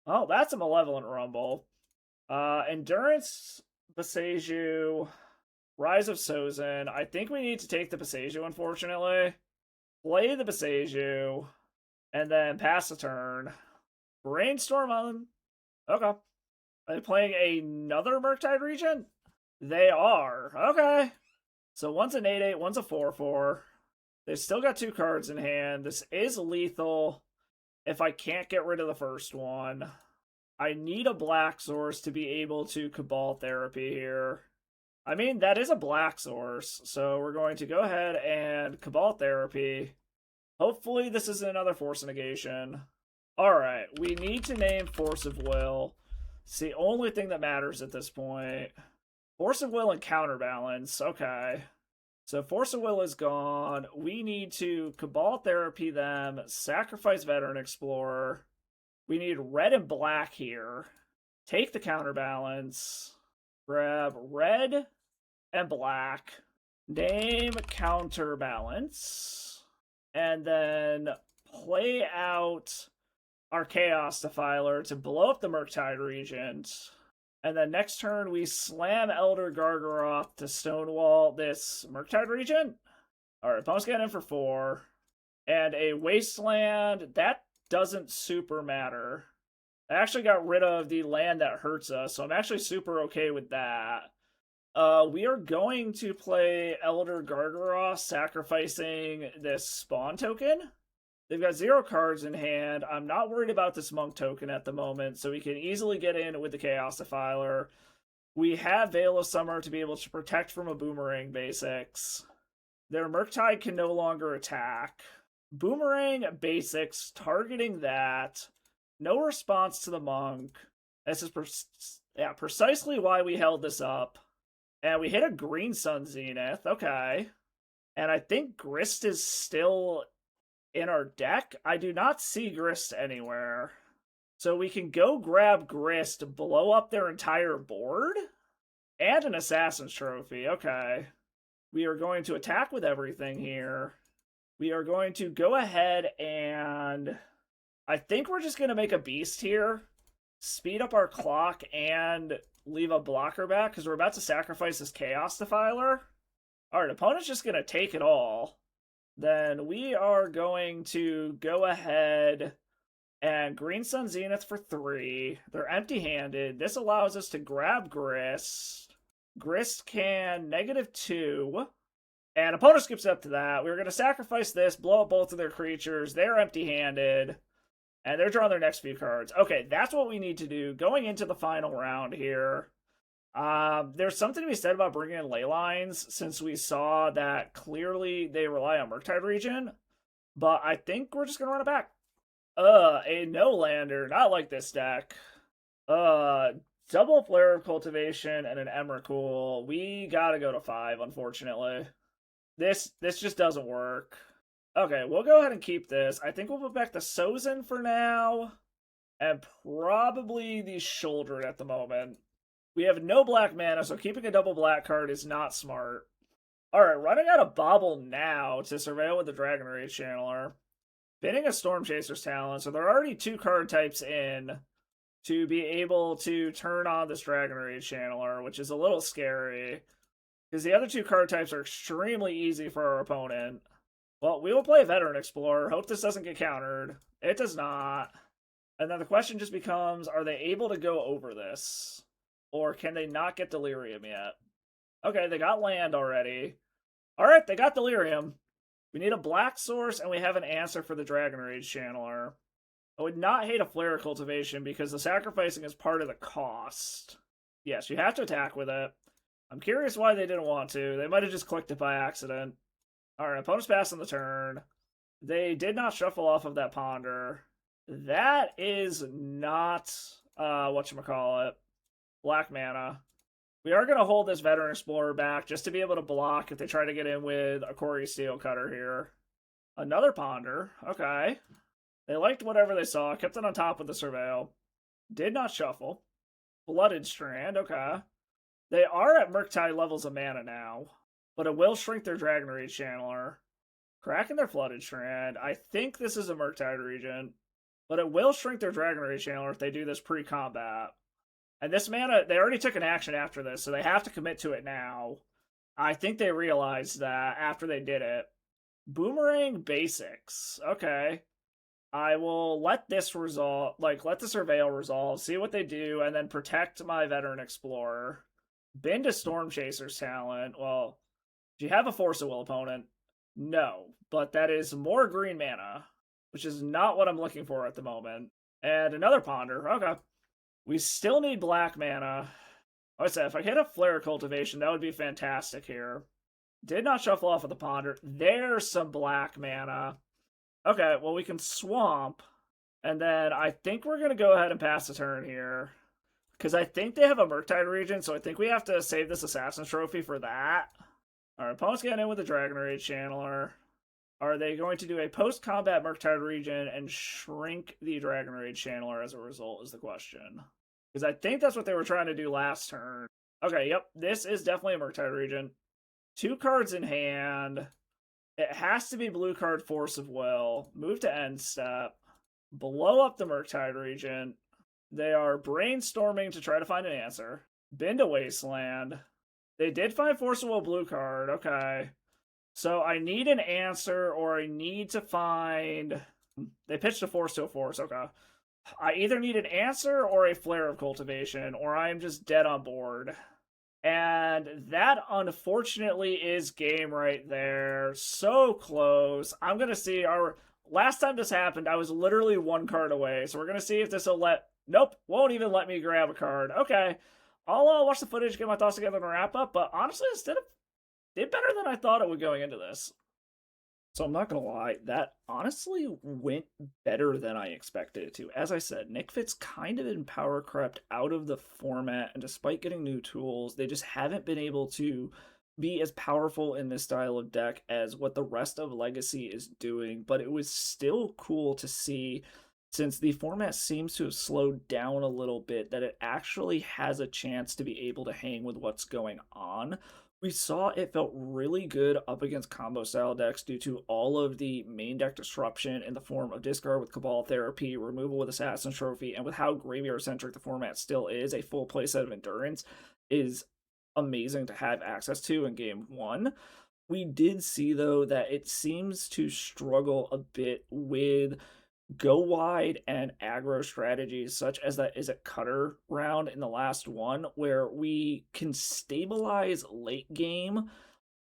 Oh, that's a Malevolent Rumble. Endurance, Boseiju, Rise of Sozin. I think we need to take the Boseiju, unfortunately. Play the Boseiju, and then pass the turn. Brainstorm on them. Okay. Are they playing another Murktide Regent? They are. Okay. So one's an 8/8, one's a 4/4. They've still got 2 cards in hand. This is lethal if I can't get rid of the first one. I need a black source to be able to Cabal Therapy here. I mean, that is a black source, so we're going to go ahead and Cabal Therapy. Hopefully this isn't another Force of Negation. Alright, we need to name Force of Will. It's the only thing that matters at this point. Force of Will and Counterbalance. Okay. So Force of Will is gone. We need to Cabal Therapy them, sacrifice Veteran Explorer. We need red and black here. Take the Counterbalance. Grab red and black. Name Counterbalance. And then play out our Chaos Defiler to blow up the Murktide Regent. And then next turn, we slam Elder Gargaroth to stonewall this Murktide Regent. Alright, opponent's getting in for 4. And a Wasteland, that doesn't super matter. I actually got rid of the land that hurts us, so I'm actually super okay with that. We are going to play Elder Gargaroth, sacrificing this spawn token. They've got 0 cards in hand. I'm not worried about this monk token at the moment, so we can easily get in with the Chaos Defiler. We have Veil of Summer to be able to protect from a Boomerang basics. Their Murktide can no longer attack. Boomerang basics, targeting that. No response to the monk. This is precisely why we held this up. And we hit a Green Sun Zenith. Okay. And I think Grist is still in our deck. I do not see Grist anywhere. So we can go grab Grist, blow up their entire board, and an Assassin's Trophy. Okay. We are going to attack with everything here. We are going to go ahead and I think we're just going to make a beast here. Speed up our clock and leave a blocker back because we're about to sacrifice this Chaos Defiler. Alright, opponent's just going to take it all. Then we are going to go ahead and Green Sun Zenith for 3. They're empty-handed. This allows us to grab Grist. Grist can -2. And opponent skips up to that. We're going to sacrifice this, blow up both of their creatures. They're empty-handed. And they're drawing their next few cards. Okay, that's what we need to do going into the final round here. There's something to be said about bringing in ley lines, since we saw that clearly they rely on Murktide Region. But I think we're just going to run it back. A no-lander. Not like this deck. Double Flare of Cultivation and an Emrakul. We gotta go to 5, unfortunately. This just doesn't work. Okay, we'll go ahead and keep this. I think we'll put back the Sozin for now. And probably the Shoulder at the moment. We have no black mana, so keeping a double black card is not smart. Alright, running out of Bobble now to Surveil with the Dragon Rage Channeler. Binning a Storm Chaser's Talent, so there are already 2 card types in to be able to turn on this Dragon Rage Channeler, which is a little scary. Because the other 2 card types are extremely easy for our opponent. Well, we will play Veteran Explorer. Hope this doesn't get countered. It does not. And then the question just becomes, are they able to go over this? Or can they not get Delirium yet? Okay, they got land already. Alright, they got Delirium. We need a black source, and we have an answer for the Dragon Rage Channeler. I would not hate a Flare Cultivation, because the sacrificing is part of the cost. Yes, you have to attack with it. I'm curious why they didn't want to. They might have just clicked it by accident. Alright, opponent's passing the turn. They did not shuffle off of that Ponder. That is not, whatchamacallit, black mana. We are going to hold this Veteran Explorer back just to be able to block if they try to get in with a Corey Steelcutter here. Another Ponder. Okay. They liked whatever they saw, kept it on top of the Surveil. Did not shuffle. Blooded Strand. Okay. They are at Murktide levels of mana now, but it will shrink their Dragon Rage Channeler. Cracking their Flooded Strand. I think this is a Murktide Regent, but it will shrink their Dragon Rage Channeler if they do this pre-combat. And this mana, they already took an action after this, so they have to commit to it now. I think they realized that after they did it. Boomerang Basics. Okay. I will let this resolve, let the Surveil resolve, see what they do, and then protect my Veteran Explorer. Bend a Storm Chaser's Talent. Well, do you have a Force of Will opponent? No, but that is more green mana, which is not what I'm looking for at the moment. And another Ponder. Okay. We still need black mana. Like I said, if I hit a Flare Cultivation, that would be fantastic here. Did not shuffle off of the Ponder. There's some black mana. Okay, well, we can Swamp, And then I think we're going to go ahead and pass the turn here. Because I think they have a Murktide region, so I think we have to save this Assassin's Trophy for that. Our opponent's getting in with the Dragon Rage Channeler. Are they going to do a post-combat Murktide region and shrink the Dragon Rage Channeler as a result is the question. Because I think that's what they were trying to do last turn. Okay, yep, this is definitely a Murktide region. 2 cards in hand. It has to be blue card Force of Will. Move to end step. Blow up the Murktide region. They are brainstorming to try to find an answer. Been to Wasteland. They did find Force of Will blue card. Okay. So I need an answer, or I need to find... They pitched a Force to a Force. Okay. I either need an answer or a Flare of Cultivation, or I'm just dead on board. And that, unfortunately, is game right there. So close. I'm going to see our... Last time this happened, I was literally 1 card away. So we're going to see if this will let... Nope, won't even let me grab a card. Okay. I'll watch the footage, get my thoughts together, and wrap up. But honestly, instead of... did better than I thought it would going into this. So I'm not going to lie, that honestly went better than I expected it to. As I said, Nic Fit's kind of been power crept out of the format, and despite getting new tools, they just haven't been able to be as powerful in this style of deck as what the rest of Legacy is doing. But it was still cool to see, since the format seems to have slowed down a little bit, that it actually has a chance to be able to hang with what's going on. We saw it felt really good up against combo style decks due to all of the main deck disruption in the form of discard with Cabal Therapy, removal with Assassin's Trophy, and with how graveyard centric the format still is, a full playset of Endurance is amazing to have access to in game 1. We did see, though, that it seems to struggle a bit with go wide and aggro strategies, such as that Izzet cutter round in the last one, where we can stabilize late game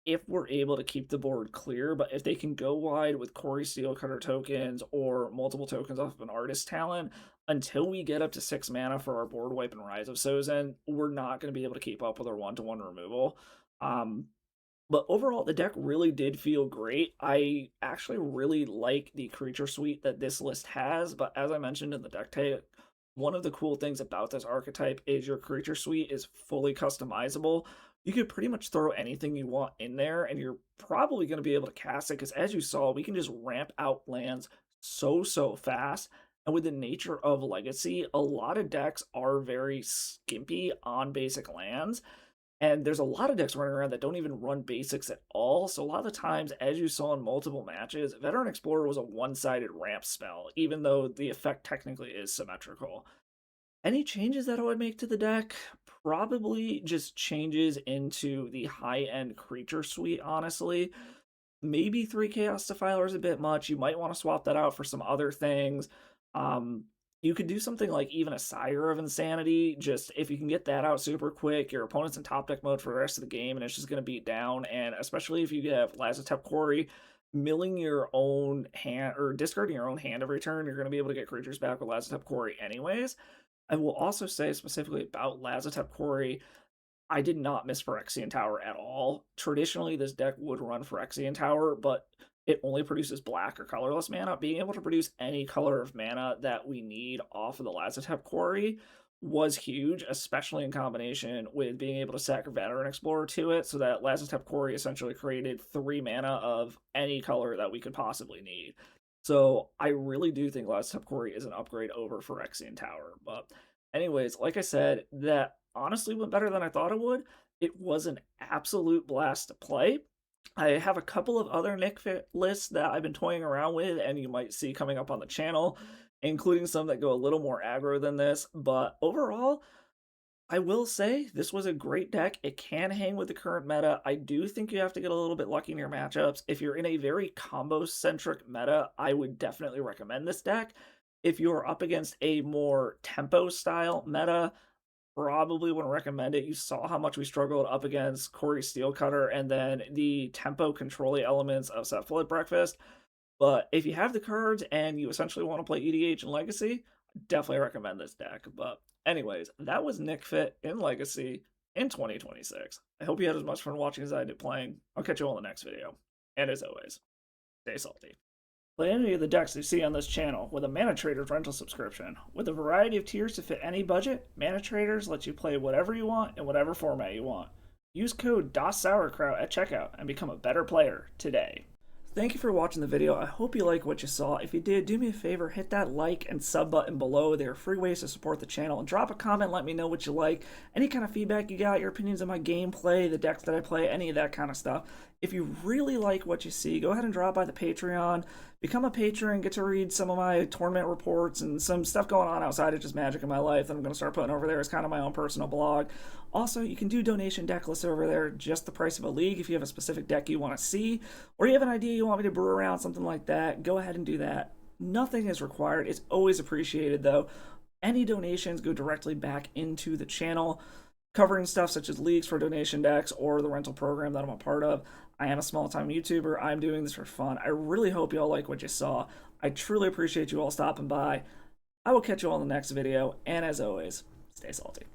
if we're able to keep the board clear. But if they can go wide with Corey Steel cutter tokens or multiple tokens off of an artist talent, until we get up to 6 mana for our board wipe and Rise of Sozin, we're not going to be able to keep up with our 1-to-1 removal. But overall, the deck really did feel great. I actually really like the creature suite that this list has, but as I mentioned in the deck tag, one of the cool things about this archetype is your creature suite is fully customizable. You could pretty much throw anything you want in there, and you're probably going to be able to cast it, because as you saw, we can just ramp out lands so fast. And with the nature of Legacy, a lot of decks are very skimpy on basic lands. And there's a lot of decks running around that don't even run basics at all. So a lot of the times, as you saw in multiple matches, Veteran Explorer was a one-sided ramp spell, even though the effect technically is symmetrical. Any changes that I would make to the deck? Probably just changes into the high-end creature suite, honestly. Maybe 3 Chaos Defiler is a bit much. You might want to swap that out for some other things. You could do something like even a Sire of Insanity. Just if you can get that out super quick, your opponent's in top deck mode for the rest of the game, and it's just going to beat down. And especially if you have Lazotep Quarry, milling your own hand or discarding your own hand every turn, you're going to be able to get creatures back with Lazotep Quarry anyways. I will also say specifically about Lazotep Quarry, I did not miss Phyrexian Tower at all. Traditionally, this deck would run Phyrexian Tower, but it only produces black or colorless mana. Being able to produce any color of mana that we need off of the Lazotep Quarry was huge, especially in combination with being able to sack Veteran Explorer to it, so that Lazotep Quarry essentially created 3 mana of any color that we could possibly need. So I really do think Lazotep Quarry is an upgrade over Phyrexian Tower. But anyways, like I said, that honestly went better than I thought it would. It was an absolute blast to play. I have a couple of other Nic Fit lists that I've been toying around with, and you might see coming up on the channel, including some that go a little more aggro than this. But overall, I will say this was a great deck. It can hang with the current meta. I do think you have to get a little bit lucky in your matchups. If you're in a very combo-centric meta, I would definitely recommend this deck. If you're up against a more tempo-style meta, probably wouldn't recommend it. You saw how much we struggled up against Corey Steelcutter and then the tempo controlling elements of Cephalid Breakfast. But if you have the cards and you essentially want to play EDH and Legacy, definitely recommend this deck. But anyways, that was Nic Fit in Legacy in 2026. I hope you had as much fun watching as I did playing. I'll catch you all in the next video. And as always, stay salty. Play any of the decks you see on this channel with a Mana Traders rental subscription. With a variety of tiers to fit any budget, Mana Traders lets you play whatever you want in whatever format you want. Use code DasSourKraut at checkout and become a better player today. Thank you for watching the video. I hope you like what you saw. If you did, do me a favor, hit that like and sub button below. There are free ways to support the channel. And drop a comment, let me know what you like. Any kind of feedback you got, your opinions on my gameplay, the decks that I play, any of that kind of stuff. If you really like what you see, go ahead and drop by the Patreon. Become a patron, get to read some of my tournament reports and some stuff going on outside of just Magic in my life that I'm going to start putting over there as kind of my own personal blog. Also, you can do donation deck lists over there, just the price of a league if you have a specific deck you want to see, or you have an idea you want me to brew around, something like that, go ahead and do that. Nothing is required. It's always appreciated, though. Any donations go directly back into the channel, covering stuff such as leagues for donation decks or the rental program that I'm a part of. I am a small-time YouTuber. I'm doing this for fun. I really hope you all like what you saw. I truly appreciate you all stopping by. I will catch you all in the next video, and as always, stay salty.